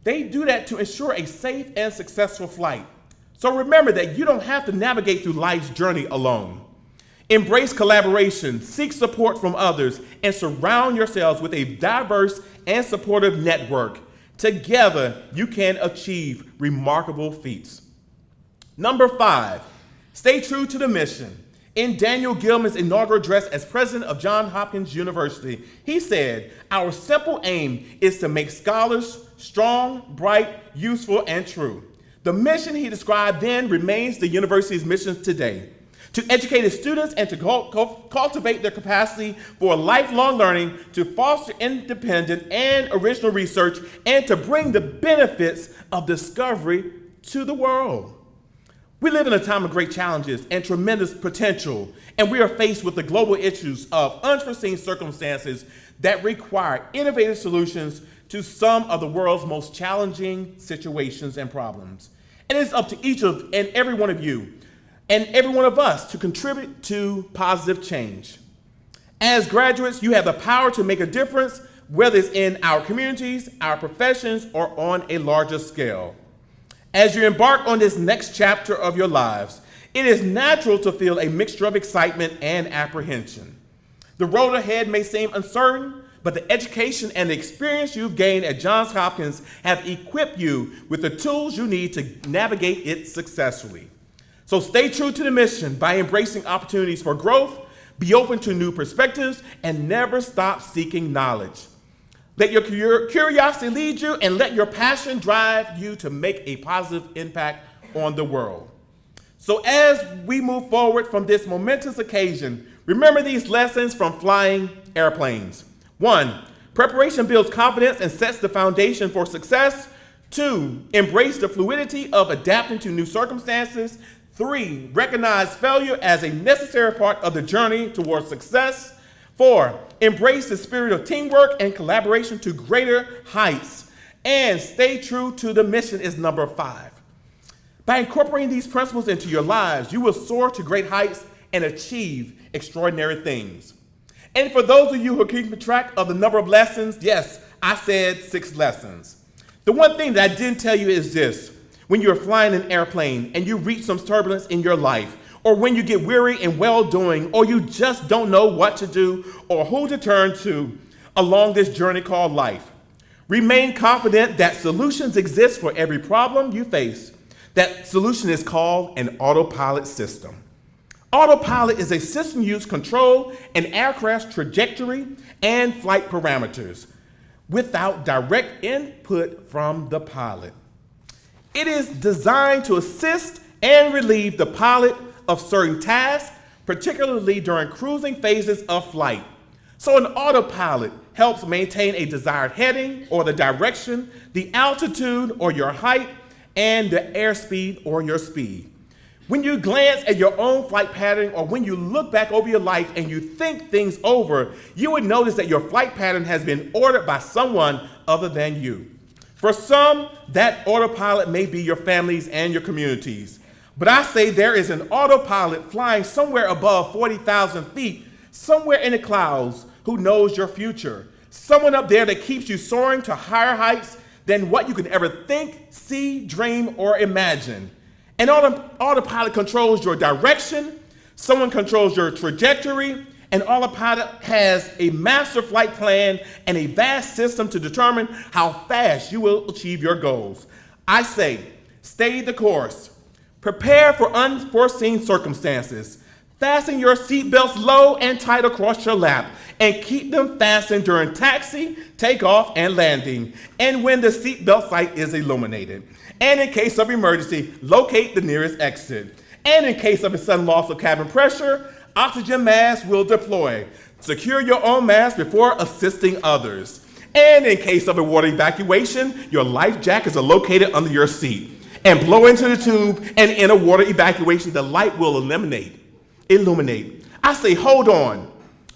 They do that to ensure a safe and successful flight. So remember that you don't have to navigate through life's journey alone. Embrace collaboration, seek support from others, and surround yourselves with a diverse and supportive network. Together, you can achieve remarkable feats. Number 5, stay true to the mission. In Daniel Gilman's inaugural address as president of Johns Hopkins University, he said, "Our simple aim is to make scholars strong, bright, useful, and true." The mission he described then remains the university's mission today: to educate its students and to cultivate their capacity for lifelong learning, to foster independent and original research, and to bring the benefits of discovery to the world. We live in a time of great challenges and tremendous potential, and we are faced with the global issues of unforeseen circumstances that require innovative solutions to some of the world's most challenging situations and problems. And it's up to each and every one of you and every one of us to contribute to positive change. As graduates, you have the power to make a difference, whether it's in our communities, our professions, or on a larger scale. As you embark on this next chapter of your lives, it is natural to feel a mixture of excitement and apprehension. The road ahead may seem uncertain, but the education and the experience you've gained at Johns Hopkins have equipped you with the tools you need to navigate it successfully. So stay true to the mission by embracing opportunities for growth, be open to new perspectives, and never stop seeking knowledge. Let your curiosity lead you, and let your passion drive you to make a positive impact on the world. So as we move forward from this momentous occasion, remember these lessons from flying airplanes. 1, preparation builds confidence and sets the foundation for success. 2, embrace the fluidity of adapting to new circumstances. 3, recognize failure as a necessary part of the journey towards success. 4, embrace the spirit of teamwork and collaboration to greater heights. And stay true to the mission is number 5. By incorporating these principles into your lives, you will soar to great heights and achieve extraordinary things. And for those of you who are keeping track of the number of lessons, yes, I said 6 lessons. The one thing that I didn't tell you is this: when you're flying an airplane and you reach some turbulence in your life, or when you get weary in well-doing, or you just don't know what to do or who to turn to along this journey called life, remain confident that solutions exist for every problem you face. That solution is called an autopilot system. Autopilot is a system used to control an aircraft's trajectory and flight parameters without direct input from the pilot. It is designed to assist and relieve the pilot of certain tasks, particularly during cruising phases of flight. So an autopilot helps maintain a desired heading or the direction, the altitude or your height, and the airspeed or your speed. When you glance at your own flight pattern, or when you look back over your life and you think things over, you would notice that your flight pattern has been ordered by someone other than you. For some, that autopilot may be your families and your communities. But I say there is an autopilot flying somewhere above 40,000 feet, somewhere in the clouds, who knows your future. Someone up there that keeps you soaring to higher heights than what you could ever think, see, dream, or imagine. And autopilot controls your direction, someone controls your trajectory, and autopilot has a master flight plan and a vast system to determine how fast you will achieve your goals. I say, stay the course. Prepare for unforeseen circumstances. Fasten your seatbelts low and tight across your lap, and keep them fastened during taxi, takeoff, and landing, and when the seatbelt sight is illuminated. And in case of emergency, locate the nearest exit. And in case of a sudden loss of cabin pressure, oxygen masks will deploy. Secure your own mask before assisting others. And in case of a water evacuation, your life jackets are located under your seat. And blow into the tube, and in a water evacuation, the light will illuminate. I say, hold on.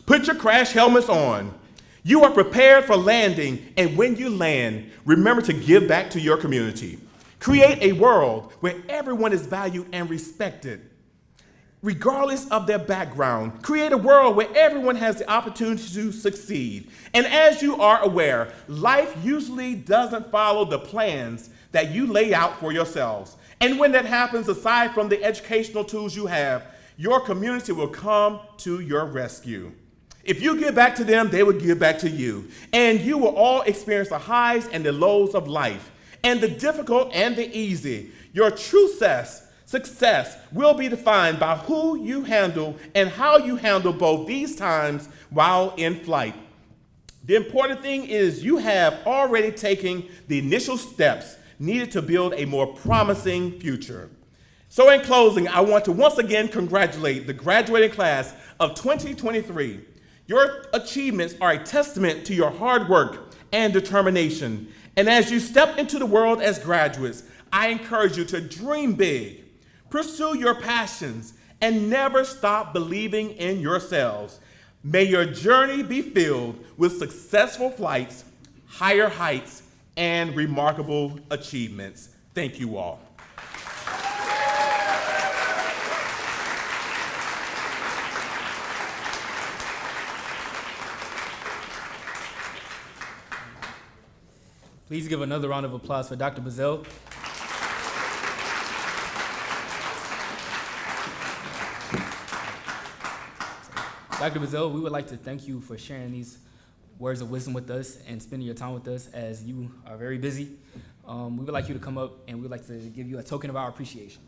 Put your crash helmets on. You are prepared for landing, and when you land, remember to give back to your community. Create a world where everyone is valued and respected, regardless of their background. Create a world where everyone has the opportunity to succeed. And as you are aware, life usually doesn't follow the plans that you lay out for yourselves. And when that happens, aside from the educational tools you have, your community will come to your rescue. If you give back to them, they will give back to you. And you will all experience the highs and the lows of life, and the difficult and the easy. Your true success will be defined by who you handle and how you handle both these times while in flight. The important thing is you have already taken the initial steps needed to build a more promising future. So in closing, I want to once again congratulate the graduating class of 2023. Your achievements are a testament to your hard work and determination. And as you step into the world as graduates, I encourage you to dream big, pursue your passions, and never stop believing in yourselves. May your journey be filled with successful flights, higher heights, and remarkable achievements. Thank you all. Please give another round of applause for Dr. Bazell. Dr. Bazell, we would like to thank you for sharing these words of wisdom with us and spending your time with us as you are very busy. We would like you to come up and we'd like to give you a token of our appreciation.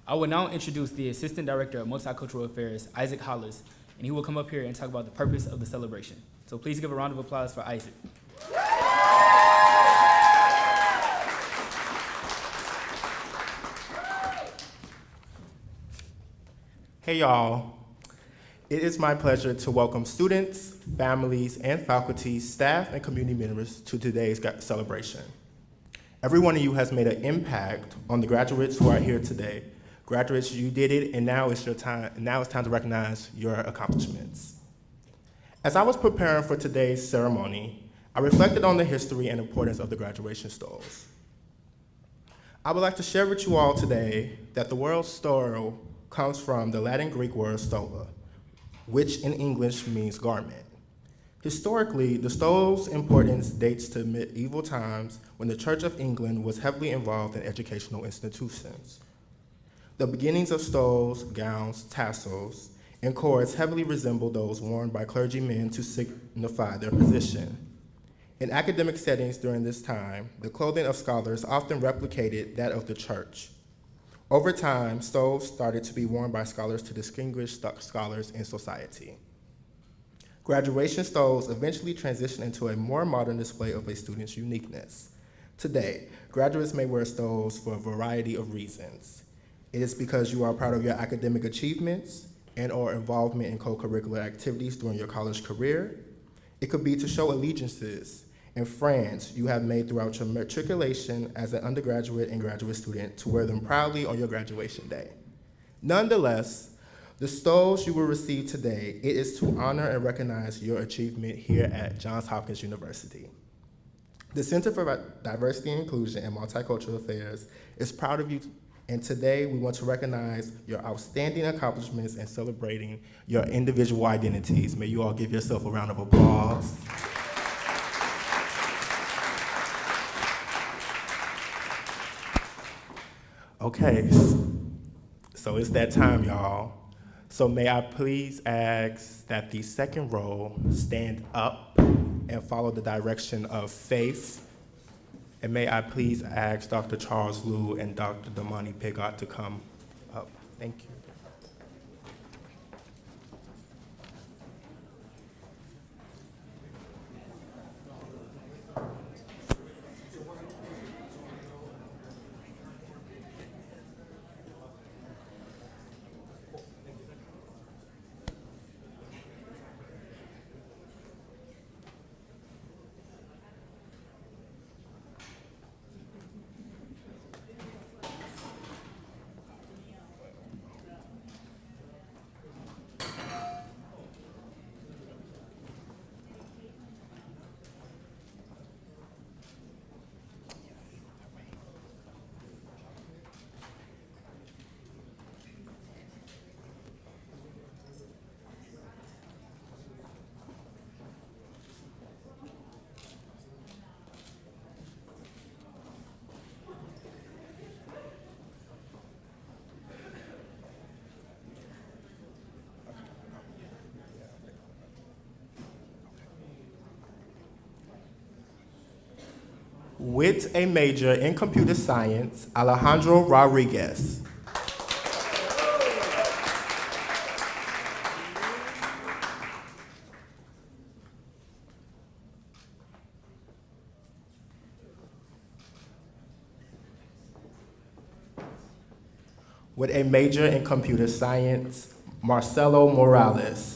I will now introduce the Assistant Director of Multicultural Affairs, Isaac Hollis, and he will come up here and talk about the purpose of the celebration. So please give a round of applause for Isaac. Hey y'all, it is my pleasure to welcome students, families, and faculty, staff, and community members to today's celebration. Every one of you has made an impact on the graduates who are here today. Graduates, you did it, and now it's your time. Now it's time to recognize your accomplishments. As I was preparing for today's ceremony, I reflected on the history and importance of the graduation stoles. I would like to share with you all today that the word stole comes from the Latin Greek word stola, which in English means garment. Historically, the stole's importance dates to medieval times when the Church of England was heavily involved in educational institutions. The beginnings of stoles, gowns, tassels, and cords heavily resemble those worn by clergymen to signify their position. In academic settings during this time, the clothing of scholars often replicated that of the church. Over time, stoles started to be worn by scholars to distinguish scholars in society. Graduation stoles eventually transitioned into a more modern display of a student's uniqueness. Today, graduates may wear stoles for a variety of reasons. It is because you are proud of your academic achievements and or involvement in co-curricular activities during your college career. It could be to show allegiances and friends you have made throughout your matriculation as an undergraduate and graduate student to wear them proudly on your graduation day. Nonetheless, the stoles you will receive today, it is to honor and recognize your achievement here at Johns Hopkins University. The Center for Diversity and Inclusion and Multicultural Affairs is proud of you, and today we want to recognize your outstanding accomplishments and celebrating your individual identities. May you all give yourself a round of applause. Okay, so it's that time, y'all. So may I please ask that the second row stand up and follow the direction of Faith. And may I please ask Dr. Charles Liu and Dr. Damani Piggott to come up. Thank you. With a major in computer science, Alejandro Rodriguez. With a major in computer science, Marcelo Morales.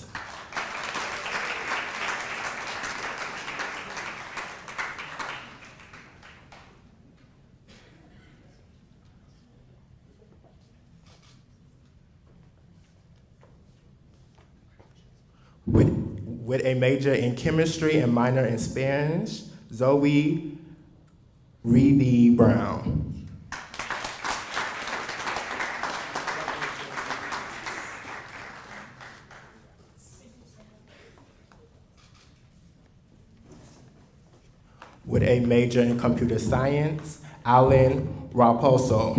With a major in chemistry and minor in Spanish, Zoe Reedy Brown. With a major in computer science, Alan Raposo.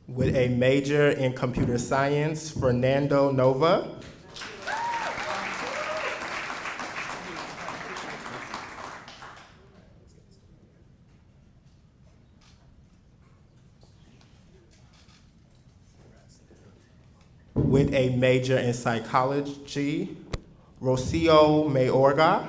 With a major in computer science, Fernando Nova. With a major in psychology, Rocio Mayorga.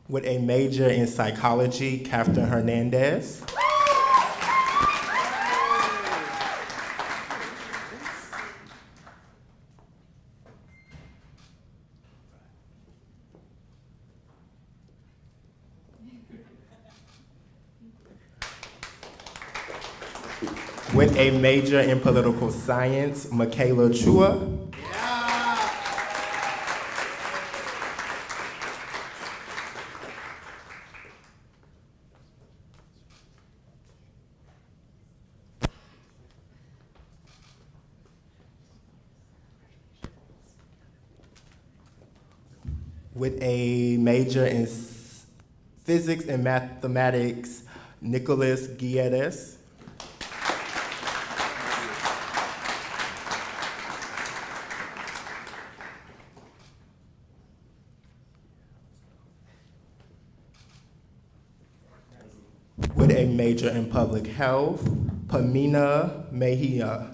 With a major in psychology, Catherine Hernandez. With a major in political science, Michaela Chua. With a major in physics and mathematics, Nicholas Guiedes. a major in public health, Pamina Mejia.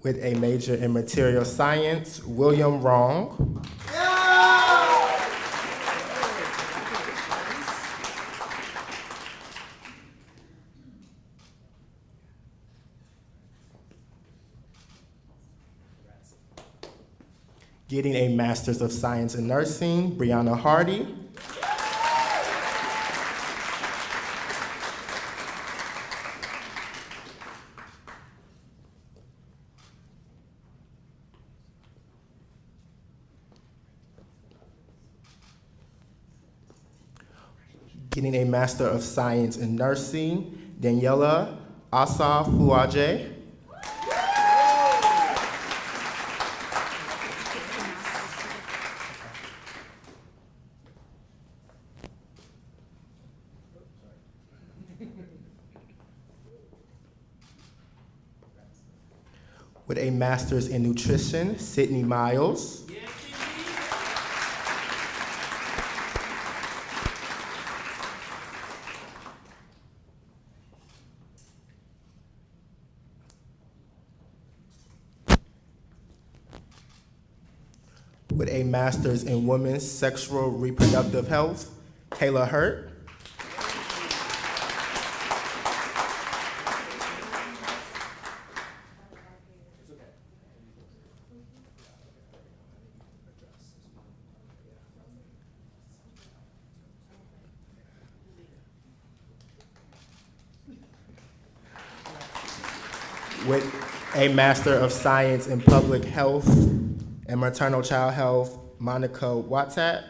With a major in material science, William Wrong. Getting a Master's of Science in Nursing, Brianna Hardy. Getting a Master of Science in Nursing, Daniela Asa Fuaje. With a Master's in Nutrition, Sydney Miles. With a Master's in Women's Sexual Reproductive Health, Kayla Hurt. With a Master of Science in Public Health and Maternal Child Health, Monica Watat.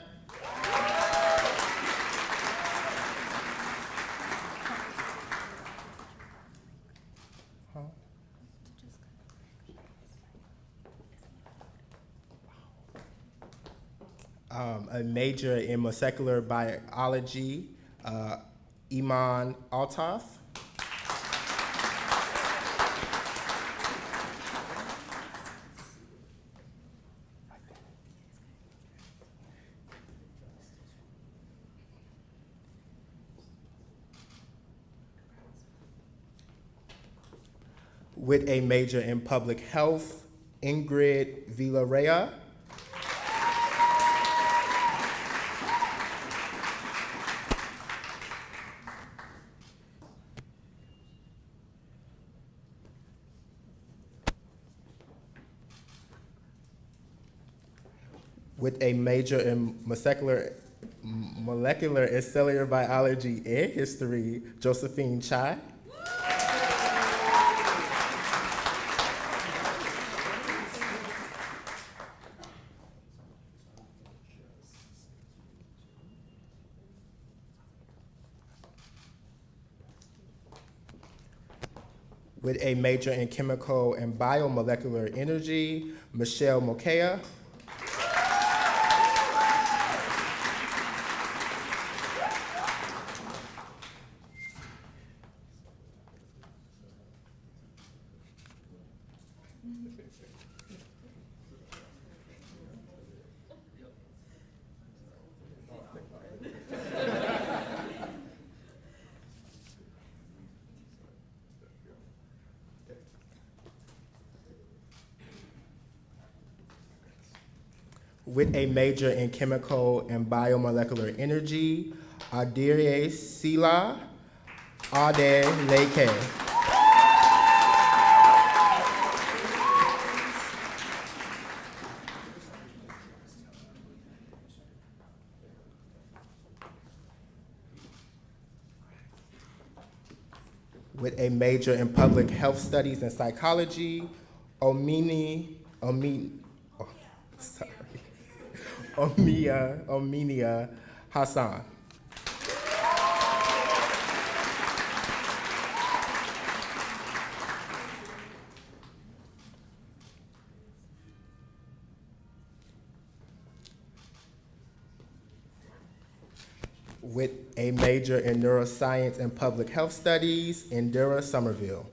A major in molecular biology, Iman Altaf. With a major in public health, Ingrid Villarreal. With a major in molecular and cellular biology and history, Josephine Chai. With a major in chemical and biomolecular energy, Michelle Mokea. With a major in chemical and biomolecular energy, Adire Sila Ade Leke. With a major in public health studies and psychology, Omenia Hassan. With a major in neuroscience and public health studies, Indira Somerville.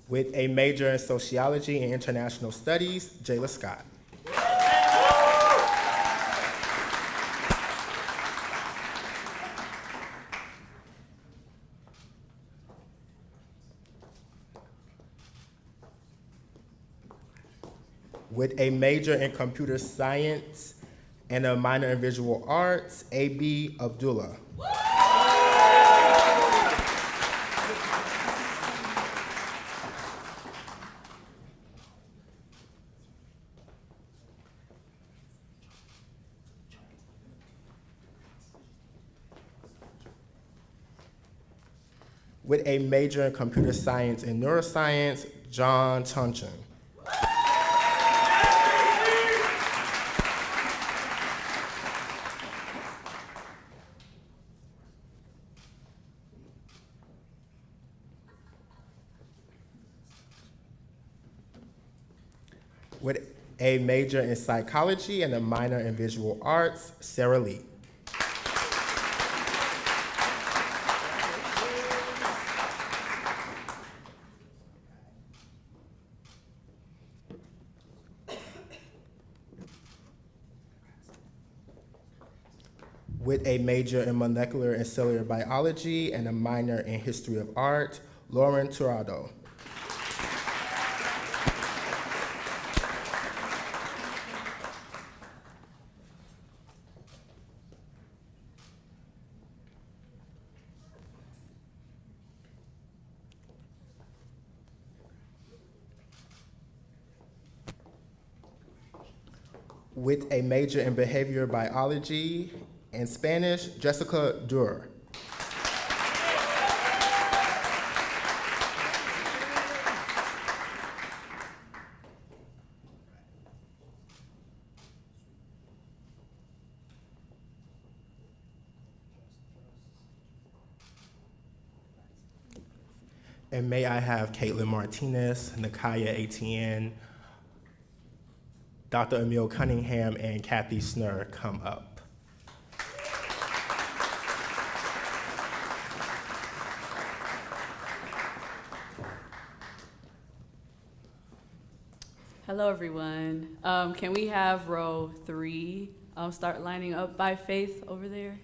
With a major in sociology and international studies, Jayla Scott. With a major in computer science and a minor in visual arts, A.B. Abdullah. With a major in computer science and neuroscience, John Chunchin. With a major in psychology and a minor in visual arts, Sarah Lee. With a major in molecular and cellular biology and a minor in history of art, Lauren Turado. With a major in behavioral biology and Spanish, Jessica Durer. And may I have Caitlin Martinez, Nakaya Etienne, Dr. Emil Cunningham, and Kathy Snur come up. Hello, everyone. Can we have row 3 start lining up by Faith over there?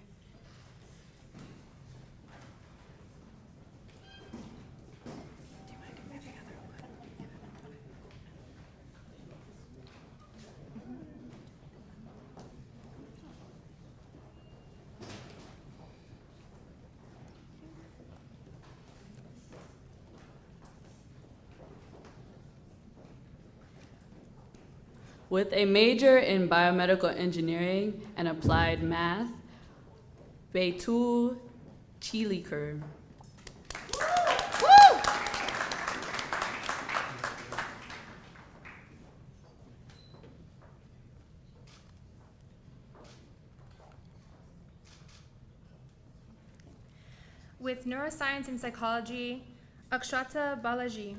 With a major in biomedical engineering and applied math, Beitul Chiliker. With neuroscience and psychology, Akshata Balaji.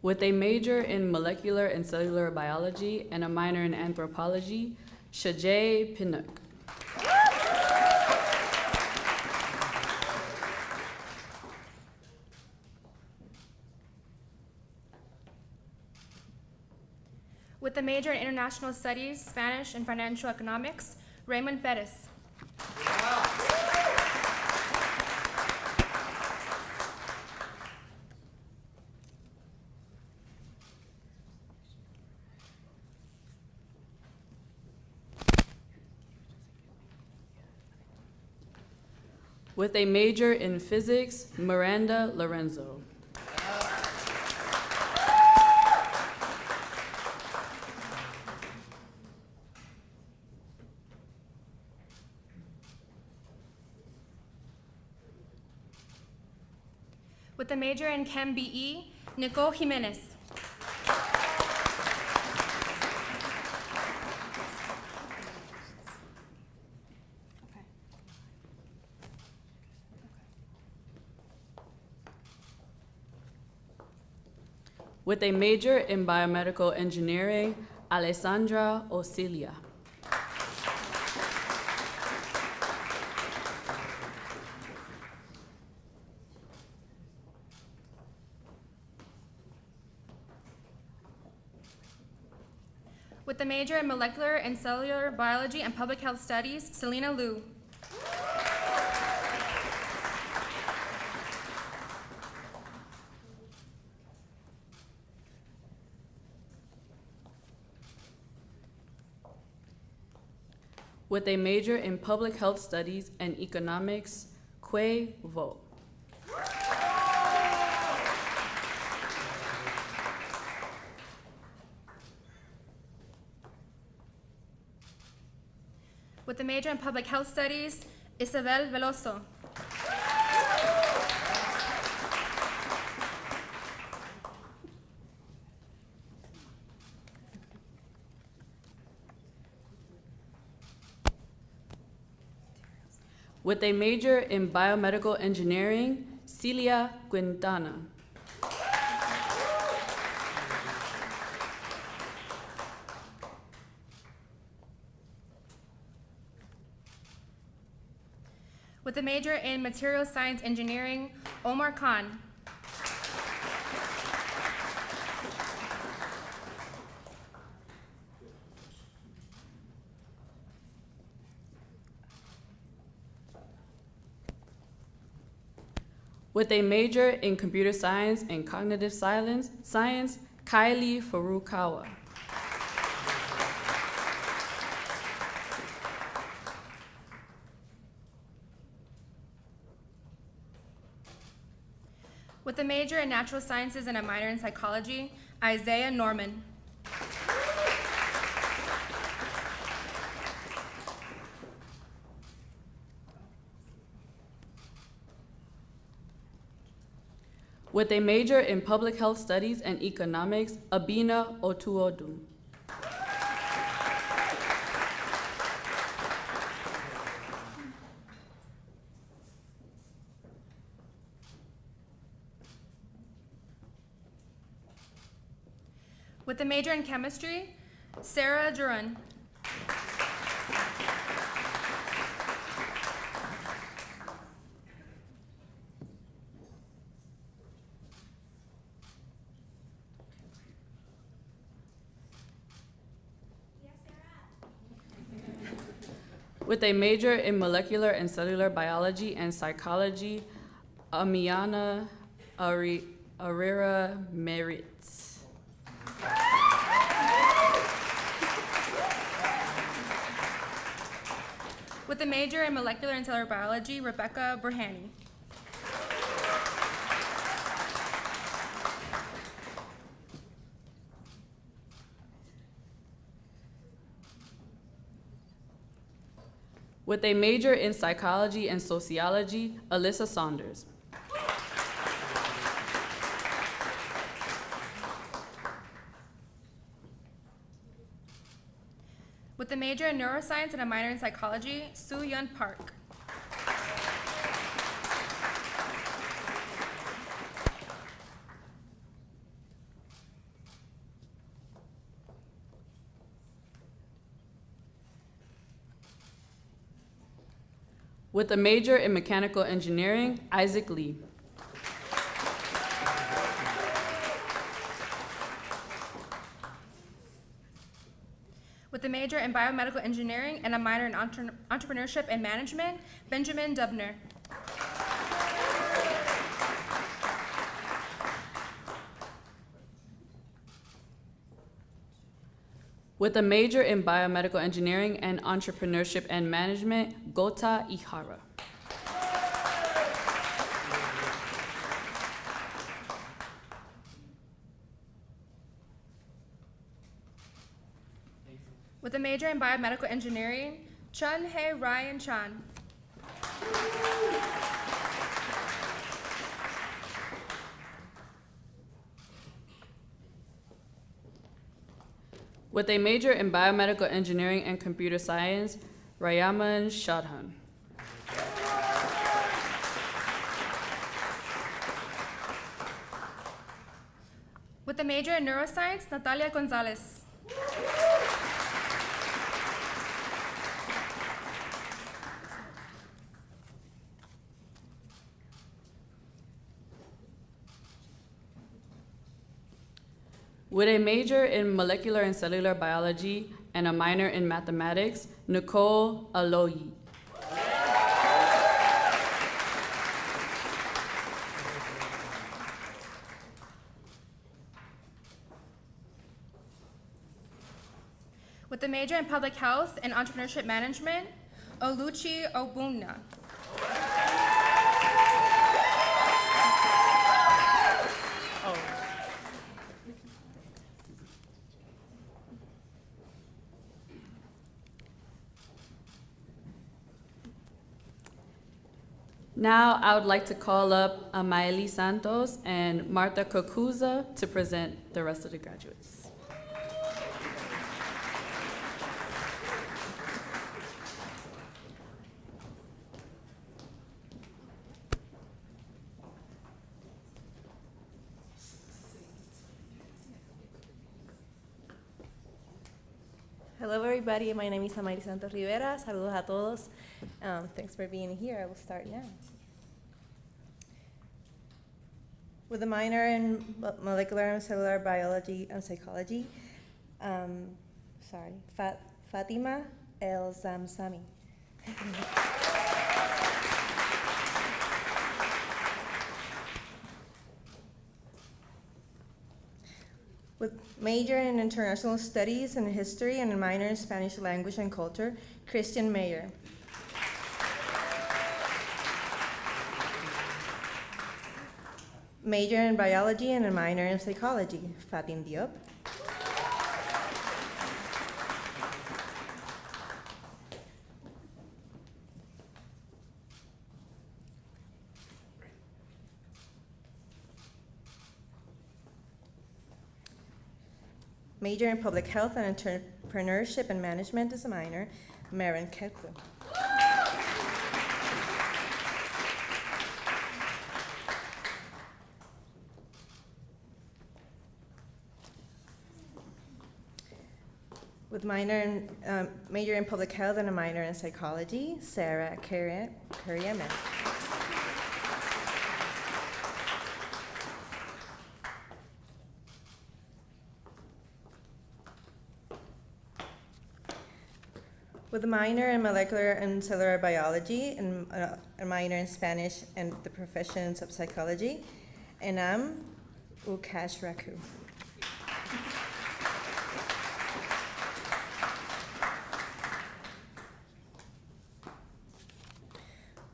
With a major in molecular and cellular biology and a minor in anthropology, Shajay Pinnock. With a major in international studies, Spanish and financial economics, Raymond Perez. With a major in physics, Miranda Lorenzo. With a major in Chem BE, Nicole Jimenez. With a major in biomedical engineering, Alessandra Osilia. With a major in molecular and cellular biology and public health studies, Selena Liu. With a major in public health studies and economics, Quay Vo. With a major in public health studies, Isabel Veloso. With a major in biomedical engineering, Celia Quintana. With a major in material science engineering, Omar Khan. With a major in computer science and cognitive science, Kylie Furukawa. With a major in natural sciences and a minor in psychology, Isaiah Norman. With a major in public health studies and economics, Abina Otuodu. With a major in chemistry, Sarah Duran. With a major in molecular and cellular biology and psychology, Amiana Arera Meritz. With a major in molecular and cellular biology, Rebecca Burhani. With a major in psychology and sociology, Alyssa Saunders. With a major in neuroscience and a minor in psychology, Soo Yun Park. With a major in mechanical engineering, Isaac Lee. With a major in biomedical engineering and a minor in entrepreneurship and management, Benjamin Dubner. With a major in biomedical engineering and entrepreneurship and management, Gota Ihara. With a major in biomedical engineering, Chun Hei Ryan Chan. With a major in biomedical engineering and computer science, Rayaman Shadhan. With a major in neuroscience, Natalia Gonzalez. With a major in molecular and cellular biology and a minor in mathematics, Nicole Aloyi. With a major in public health and entrepreneurship management, Oluchi Obuna. Now I would like to call up Amaeli Santos and Martha Kokuza to present the rest of the graduates. Hello, everybody. My name is Amaeli Santos Rivera. Saludos a todos. Thanks for being here. I will start now. With a minor in molecular and cellular biology and psychology, Fatima El Zamzami. With major in international studies and history and a minor in Spanish language and culture, Christian Mayer. Major in biology and a minor in psychology, Fatin Diop. Major in public health and entrepreneurship and management as a minor, Maren Ketlu. With major in public health and a minor in psychology, Sarah Kuriaman. With a minor in molecular and cellular biology and a minor in Spanish and the professions of psychology, Enam Ukash Raku.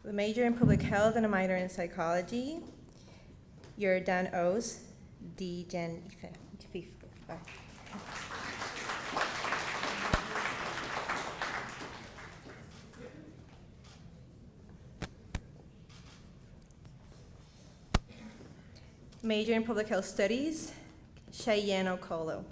With a major in public health and a minor in psychology, Yordan Oz D. Jen Ife. Major in public health studies, Cheyenne Okolo.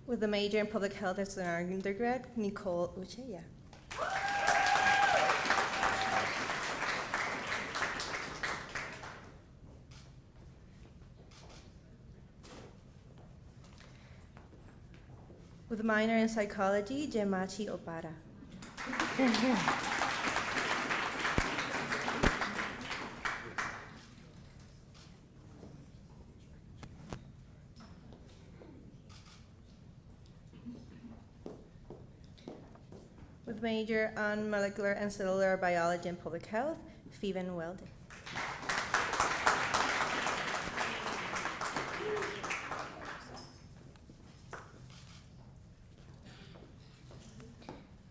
With a major in public health as an undergrad, Nicole Ucheya. With a minor in psychology, Jemachi Obara. With major on molecular and cellular biology and public health, Phoeben Weldon.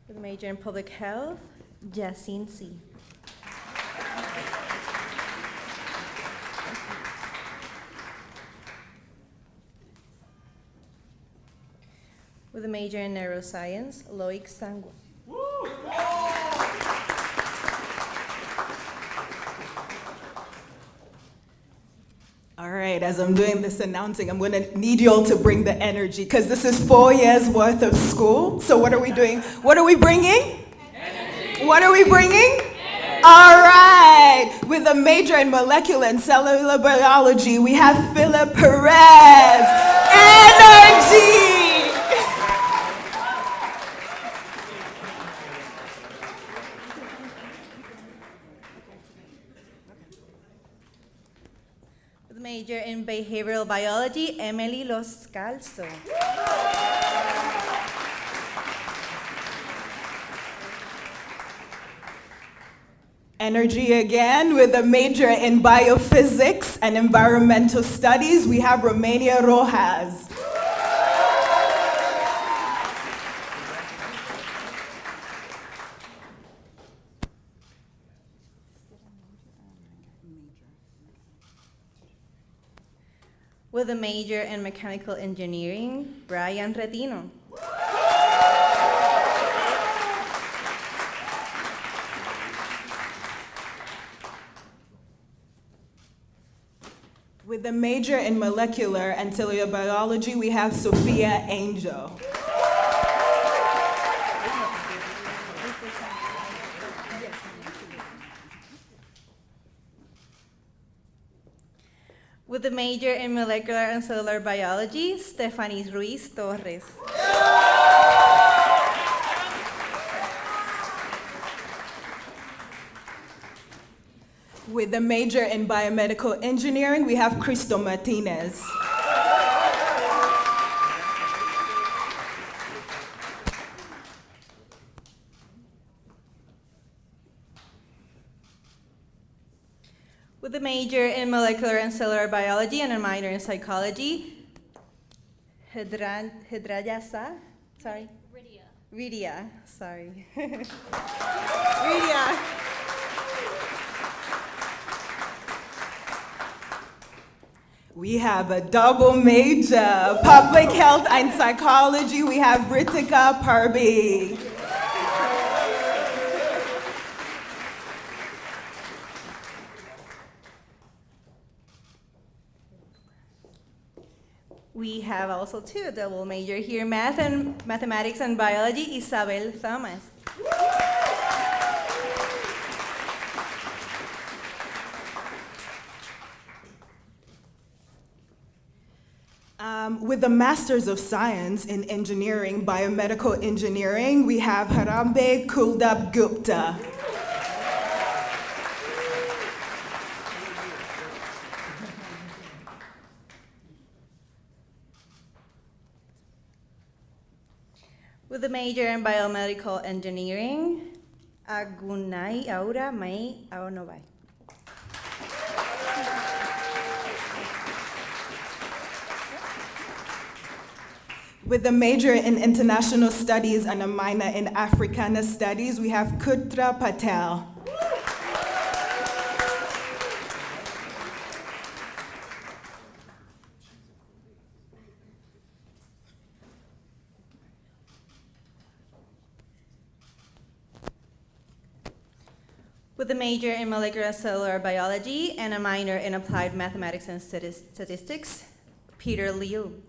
With a major in public health, Jacine C. With a major in neuroscience, Loic Sangwa. All right, as I'm doing this announcing, I'm gonna need you all to bring the energy, because this is 4 years worth of school. So what are we doing? What are we bringing? Energy. What are we bringing? Energy. All right, with a major in molecular and cellular biology, we have Philip Perez. Energy! With a major in behavioral biology, Emily Los Calzo. Energy again, with a major in biophysics and environmental studies, we have Romania Rojas. With a major in mechanical engineering, Brian Retino. With a major in molecular and cellular biology, we have Sophia Angel. With a major in molecular and cellular biology, Stephanie Ruiz Torres. With a major in biomedical engineering, we have Cristo Martinez. With a major in molecular and cellular biology and a minor in psychology, Hedrayasa, sorry? Ridia, sorry. Ridia. We have a double major, public health and psychology. We have Ritika Parbi. We have also two double major here, math and mathematics and biology, Isabel Thomas. With the Masters of Science in Engineering, Biomedical Engineering, we have Harambe Kuldab Gupta. With a major in biomedical engineering, Agunai Aura Mai Aonobai. With a major in international studies and a minor in Africana studies, we have Kutra Patel. With a major in molecular and cellular biology and a minor in applied mathematics and statistics, Peter Liu.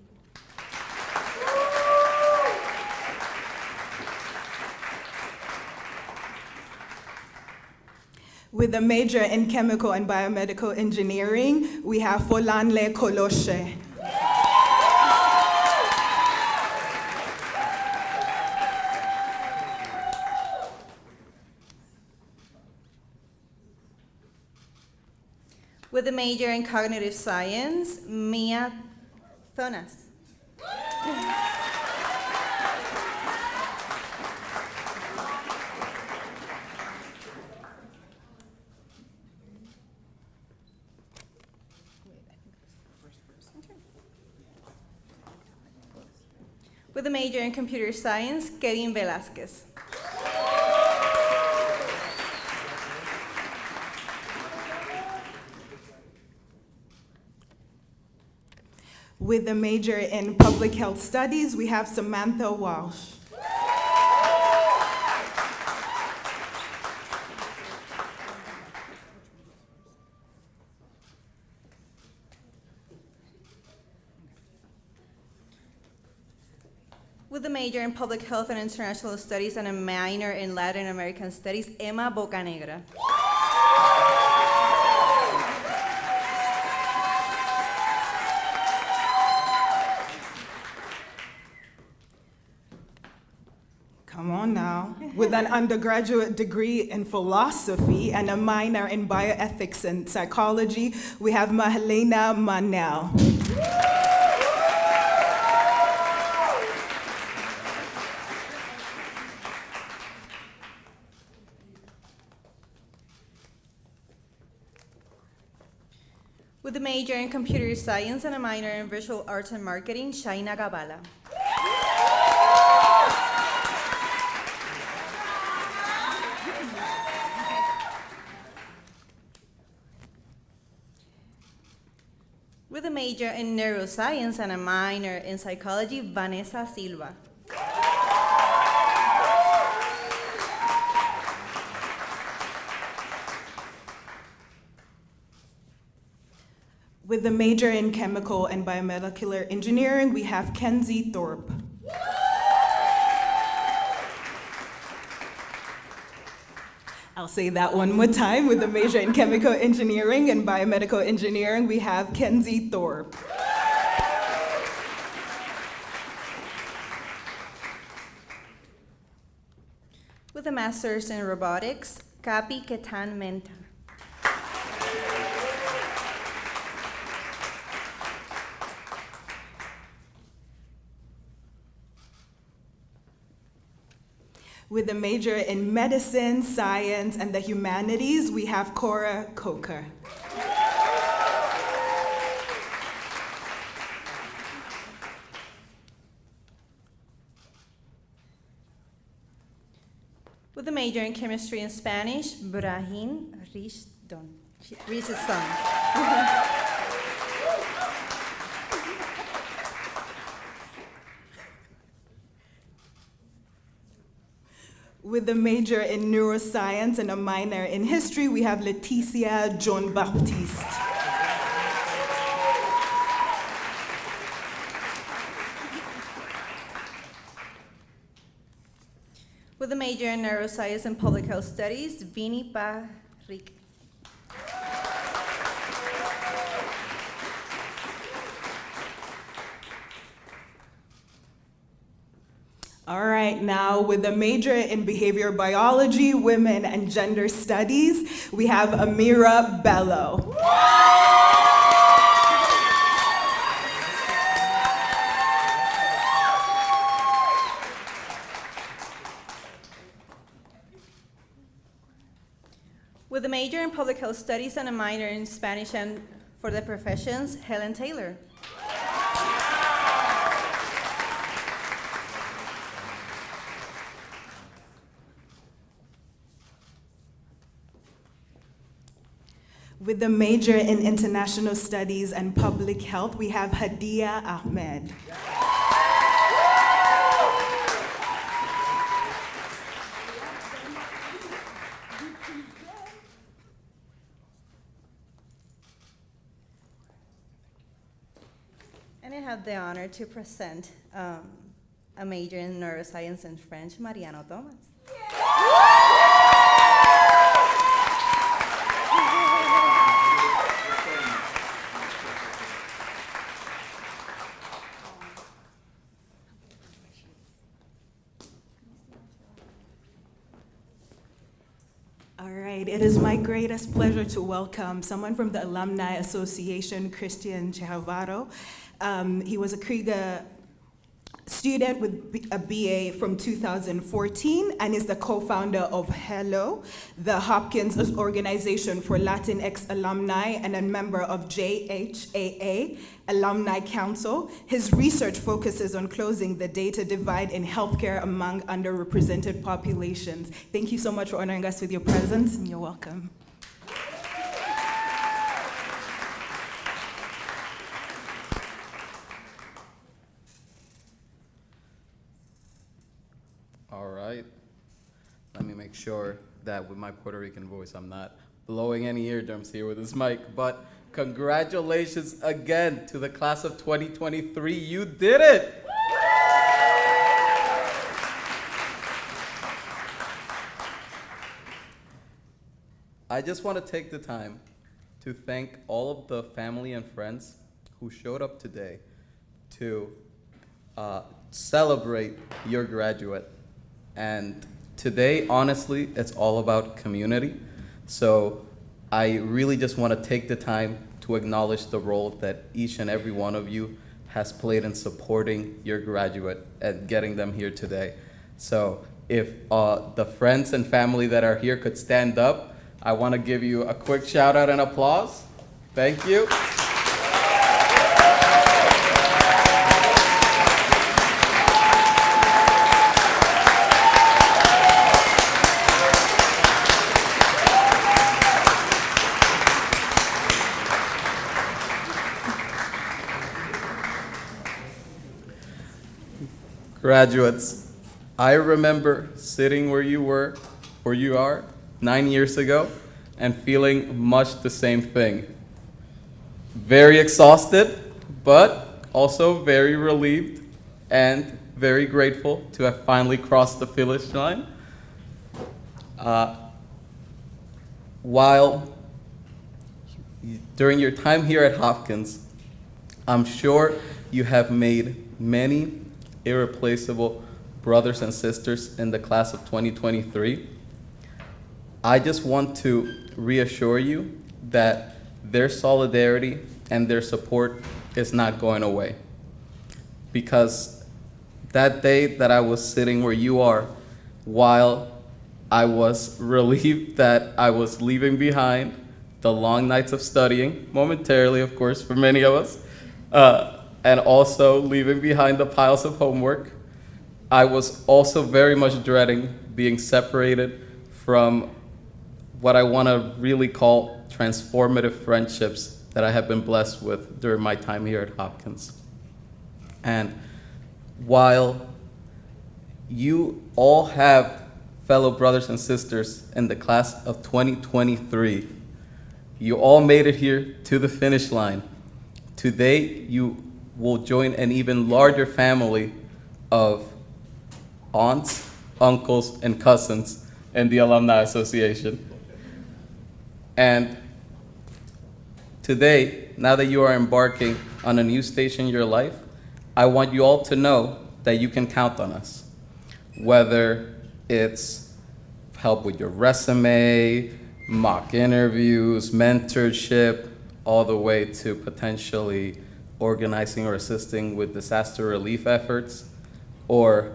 With a major in chemical and biomedical engineering, we have Folanle Koloshe. With a major in cognitive science, Mia Thonas. With a major in computer science, Kevin Velasquez. With a major in public health studies, we have Samantha Walsh. With a major in public health and international studies and a minor in Latin American studies, Emma Bocanegra. Come on now. With an undergraduate degree in philosophy and a minor in bioethics and psychology, we have Mahelena Manel. With a major in computer science and a minor in visual arts and marketing, Shaina Gabala. With a major in neuroscience and a minor in psychology, Vanessa Silva. With a major in chemical and biomolecular engineering, we have Kenzie Thorpe. I'll say that one more time. With a major in chemical engineering and biomedical engineering, we have Kenzie Thorpe. With a master's in robotics, Capi Ketan Menta. With a major in medicine, science, and the humanities, we have Cora Coker. With a major in chemistry and Spanish, Brahim Rishdon. With a major in neuroscience and a minor in history, we have Leticia John Baptiste. With a major in neuroscience and public health studies, Vini Parrique. All right, now with a major in behavior biology, women, and gender studies, we have Amira Bello. With a major in public health studies and a minor in Spanish and for the professions, Helen Taylor. With a major in international studies and public health, we have Hadia Ahmed. And I have the honor to present a major in neuroscience and French, Mariano Thomas. All right, it is my greatest pleasure to welcome someone from the Alumni Association, Christian Chahavaro. He was a Krieger student with a BA from 2014 and is the co-founder of HELLO, the Hopkins Organization for Latinx Alumni, and a member of JHAA Alumni Council. His research focuses on closing the data divide in healthcare among underrepresented populations. Thank you so much for honoring us with your presence, and you're welcome. All right. Let me make sure that with my Puerto Rican voice, I'm not blowing any eardrums here with this mic. But congratulations again to the class of 2023. You did it! I just want to take the time to thank all of the family and friends who showed up today to celebrate your graduate. And today, honestly, it's all about community. So I really just want to take the time to acknowledge the role that each and every one of you has played in supporting your graduate and getting them here today. So if the friends and family that are here could stand up, I want to give you a quick shout out and applause. Thank you. Graduates, I remember sitting where you were, where you are, 9 years ago, and feeling much the same thing. Very exhausted, but also very relieved and very grateful to have finally crossed the finish line. While during your time here at Hopkins, I'm sure you have made many irreplaceable brothers and sisters in the class of 2023. I just want to reassure you that their solidarity and their support is not going away. Because that day that I was sitting where you are, while I was relieved that I was leaving behind the long nights of studying, momentarily, of course, for many of us, and also leaving behind the piles of homework, I was also very much dreading being separated from what I want to really call transformative friendships that I have been blessed with during my time here at Hopkins. And while you all have fellow brothers and sisters in the class of 2023, you all made it here to the finish line. Today, you will join an even larger family of aunts, uncles, and cousins in the Alumni Association. And today, now that you are embarking on a new stage in your life, I want you all to know that you can count on us. Whether it's help with your resume, mock interviews, mentorship, all the way to potentially organizing or assisting with disaster relief efforts, or,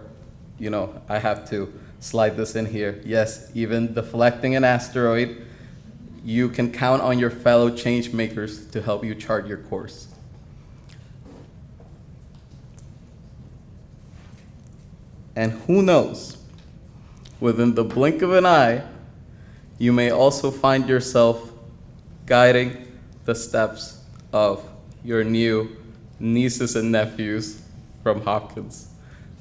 you know, I have to slide this in here, yes, even deflecting an asteroid. You can count on your fellow change makers to help you chart your course. And who knows, within the blink of an eye, you may also find yourself guiding the steps of your new nieces and nephews from Hopkins.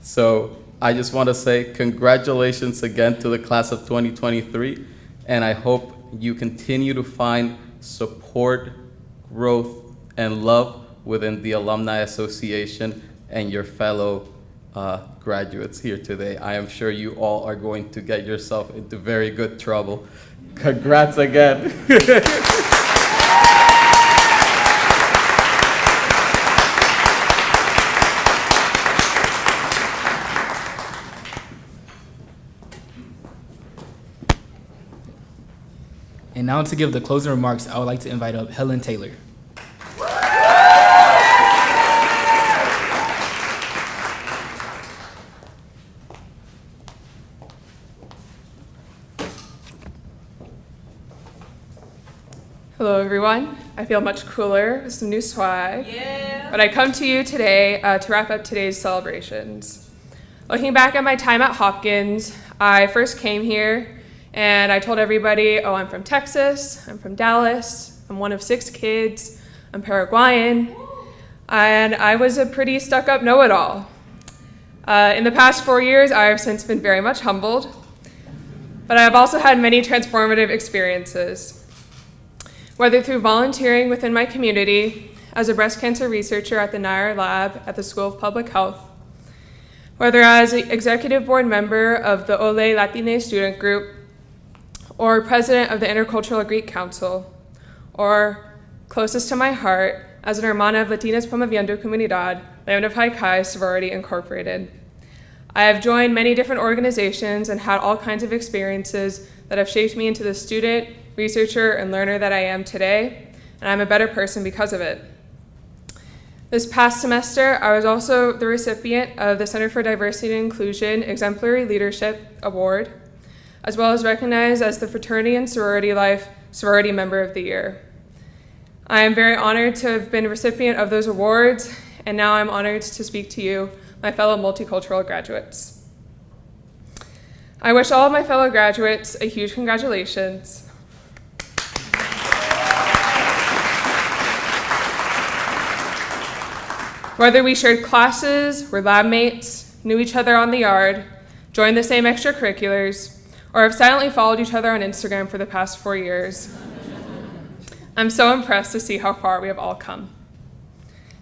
So I just want to say congratulations again to the class of 2023, and I hope you continue to find support, growth, and love within the Alumni Association and your fellow graduates here today. I am sure you all are going to get yourself into very good trouble. Congrats again. And now to give the closing remarks, I would like to invite up Helen Taylor. Hello, everyone. I feel much cooler with some new swag. Yeah. But I come to you today to wrap up today's celebrations. Looking back at my time at Hopkins, I first came here and I told everybody, oh, I'm from Texas, I'm from Dallas, I'm one of 6 kids, I'm Paraguayan, and I was a pretty stuck-up know-it-all. In the past 4 years, I have since been very much humbled, but I have also had many transformative experiences. Whether through volunteering within my community, as a breast cancer researcher at the Nair Lab at the School of Public Health, whether as an executive board member of the Ole Latine student group, or president of the Intercultural Greek Council, or closest to my heart, as an hermana of Latinas Promoviendo Comunidad, Lambda Pi Chi Sorority Incorporated. I have joined many different organizations and had all kinds of experiences that have shaped me into the student, researcher, and learner that I am today, and I'm a better person because of it. This past semester, I was also the recipient of the Center for Diversity and Inclusion Exemplary Leadership Award, as well as recognized as the Fraternity and Sorority Life Sorority Member of the Year. I am very honored to have been a recipient of those awards, and now I'm honored to speak to you, my fellow multicultural graduates. I wish all of my fellow graduates a huge congratulations. Whether we shared classes, were lab mates, knew each other on the yard, joined the same extracurriculars, or have silently followed each other on Instagram for the past 4 years, I'm so impressed to see how far we have all come.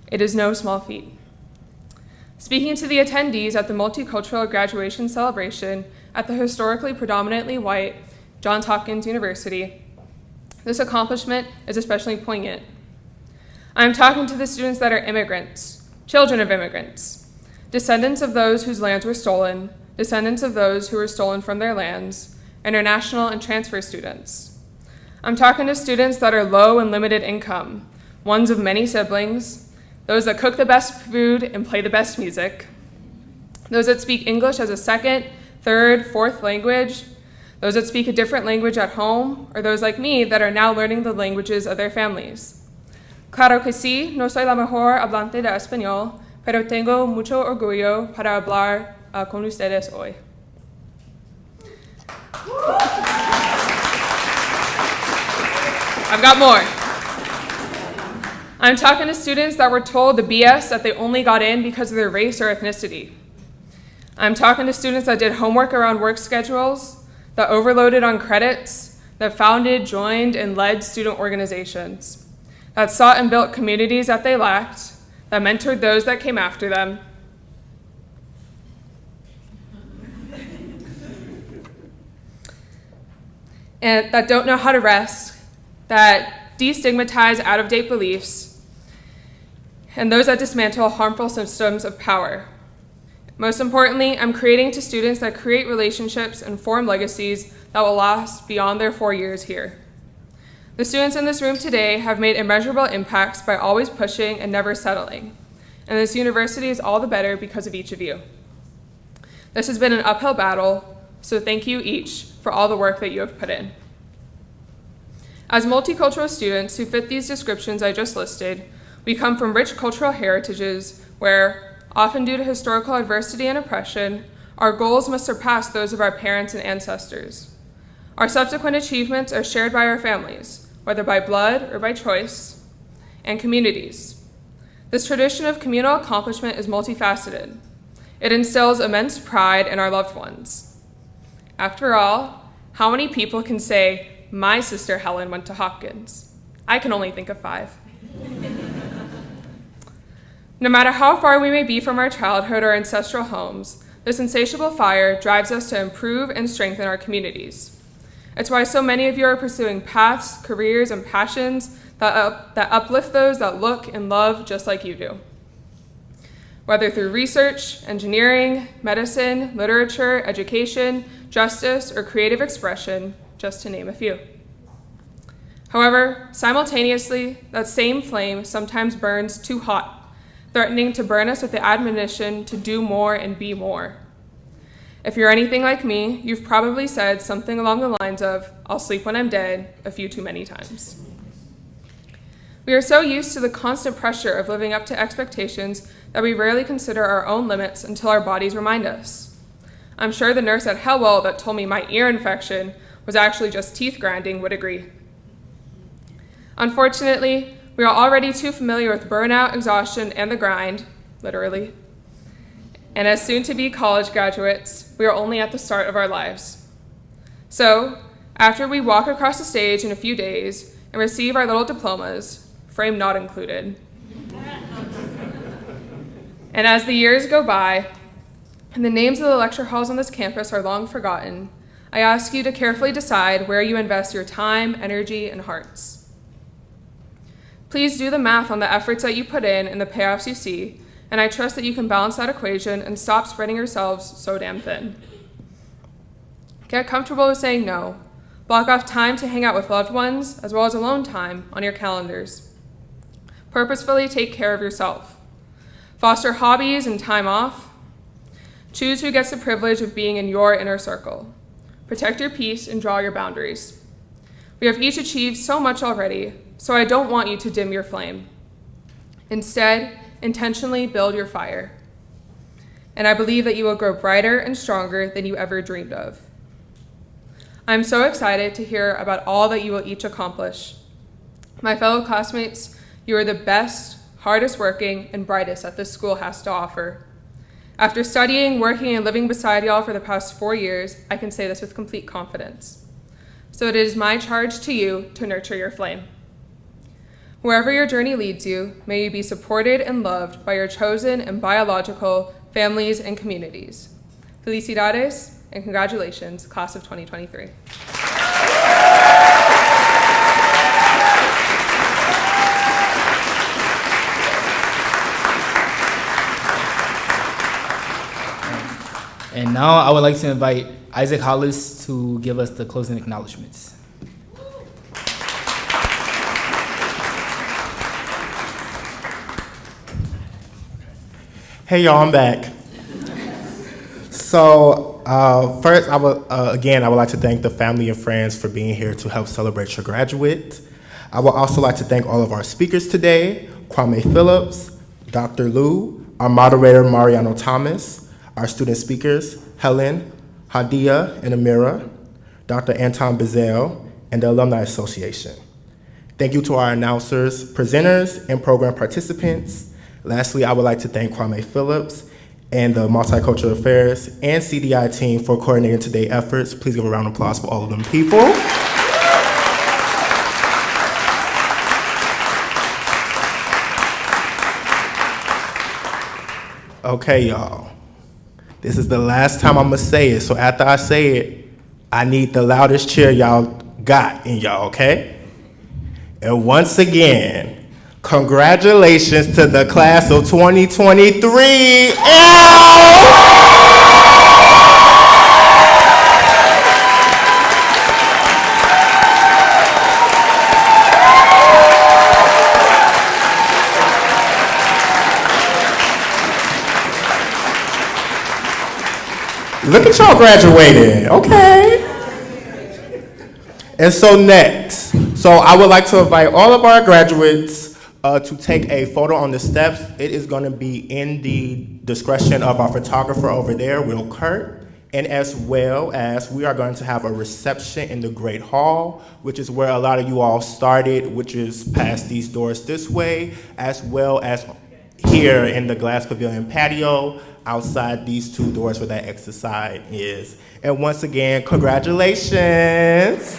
It is no small feat. Speaking to the attendees at the Multicultural Graduation Celebration at the historically predominantly white Johns Hopkins University, this accomplishment is especially poignant. I'm talking to the students that are immigrants, children of immigrants, descendants of those whose lands were stolen, descendants of those who were stolen from their lands, international and transfer students. I'm talking to students that are low and limited income, ones of many siblings, those that cook the best food and play the best music, those that speak English as a second, third, fourth language, those that speak a different language at home, or those like me that are now learning the languages of their families. Claro que sí, no soy la mejor hablante de español, pero tengo mucho orgullo para hablar con ustedes hoy. I've got more. I'm talking to students that were told the BS that they only got in because of their race or ethnicity. I'm talking to students that did homework around work schedules, that overloaded on credits, that founded, joined, and led student organizations, that sought and built communities that they lacked, that mentored those that came after them, and that don't know how to rest, that destigmatize out-of-date beliefs, and those that dismantle harmful systems of power. Most importantly, I'm creating to students that create relationships and form legacies that will last beyond their 4 years here. The students in this room today have made immeasurable impacts by always pushing and never settling, and this university is all the better because of each of you. This has been an uphill battle, so thank you each for all the work that you have put in. As multicultural students who fit these descriptions I just listed, we come from rich cultural heritages where, often due to historical adversity and oppression, our goals must surpass those of our parents and ancestors. Our subsequent achievements are shared by our families, whether by blood or by choice, and communities. This tradition of communal accomplishment is multifaceted. It instills immense pride in our loved ones. After all, how many people can say, "My sister Helen went to Hopkins"? I can only think of 5. No matter how far we may be from our childhood or ancestral homes, this insatiable fire drives us to improve and strengthen our communities. It's why so many of you are pursuing paths, careers, and passions that uplift those that look and love just like you do. Whether through research, engineering, medicine, literature, education, justice, or creative expression, just to name a few. However, simultaneously, that same flame sometimes burns too hot, threatening to burn us with the admonition to do more and be more. If you're anything like me, you've probably said something along the lines of, "I'll sleep when I'm dead," a few too many times. We are so used to the constant pressure of living up to expectations that we rarely consider our own limits until our bodies remind us. I'm sure the nurse at Hellwell that told me my ear infection was actually just teeth grinding would agree. Unfortunately, we are already too familiar with burnout, exhaustion, and the grind, literally, And as soon-to-be college graduates, we are only at the start of our lives. So, after we walk across the stage in a few days and receive our little diplomas, frame not included, and as the years go by and the names of the lecture halls on this campus are long forgotten, I ask you to carefully decide where you invest your time, energy, and hearts. Please do the math on the efforts that you put in and the payoffs you see, and I trust that you can balance that equation and stop spreading yourselves so damn thin. Get comfortable with saying no. Block off time to hang out with loved ones, as well as alone time on your calendars. Purposefully take care of yourself. Foster hobbies and time off. Choose who gets the privilege of being in your inner circle. Protect your peace and draw your boundaries. We have each achieved so much already, so I don't want you to dim your flame. Instead, intentionally build your fire. And I believe that you will grow brighter and stronger than you ever dreamed of. I'm so excited to hear about all that you will each accomplish. My fellow classmates, you are the best, hardest working, and brightest that this school has to offer. After studying, working, and living beside y'all for the past 4 years, I can say this with complete confidence. So it is my charge to you to nurture your flame. Wherever your journey leads you, may you be supported and loved by your chosen and biological families and communities. Felicidades and congratulations, class of 2023. And now I would like to invite Isaac Hollis to give us the closing acknowledgments. Hey y'all, I'm back. So first, I would like to thank the family and friends for being here to help celebrate your graduate. I would also like to thank all of our speakers today, Kwame Phillips, Dr. Liu, our moderator, Mariano Thomas, our student speakers, Helen, Hadia, and Amira, Dr. Anton Bazell, and the Alumni Association. Thank you to our announcers, presenters, and program participants. Lastly, I would like to thank Kwame Phillips and the Multicultural Affairs and CDI team for coordinating today's efforts. Please give a round of applause for all of them people. Okay, y'all. This is the last time I'm gonna say it, so after I say it, I need the loudest cheer y'all got in y'all, okay? And once again, congratulations to the class of 2023. Look at y'all graduating, okay. And so next, I would like to invite all of our graduates to take a photo on the steps. It is gonna be in the discretion of our photographer over there, Will Kurt, and as well as we are going to have a reception in the Great Hall, which is where a lot of you all started, which is past these doors this way, as well as here in the Glass Pavilion patio, outside these two doors where that exit side is. And once again, congratulations.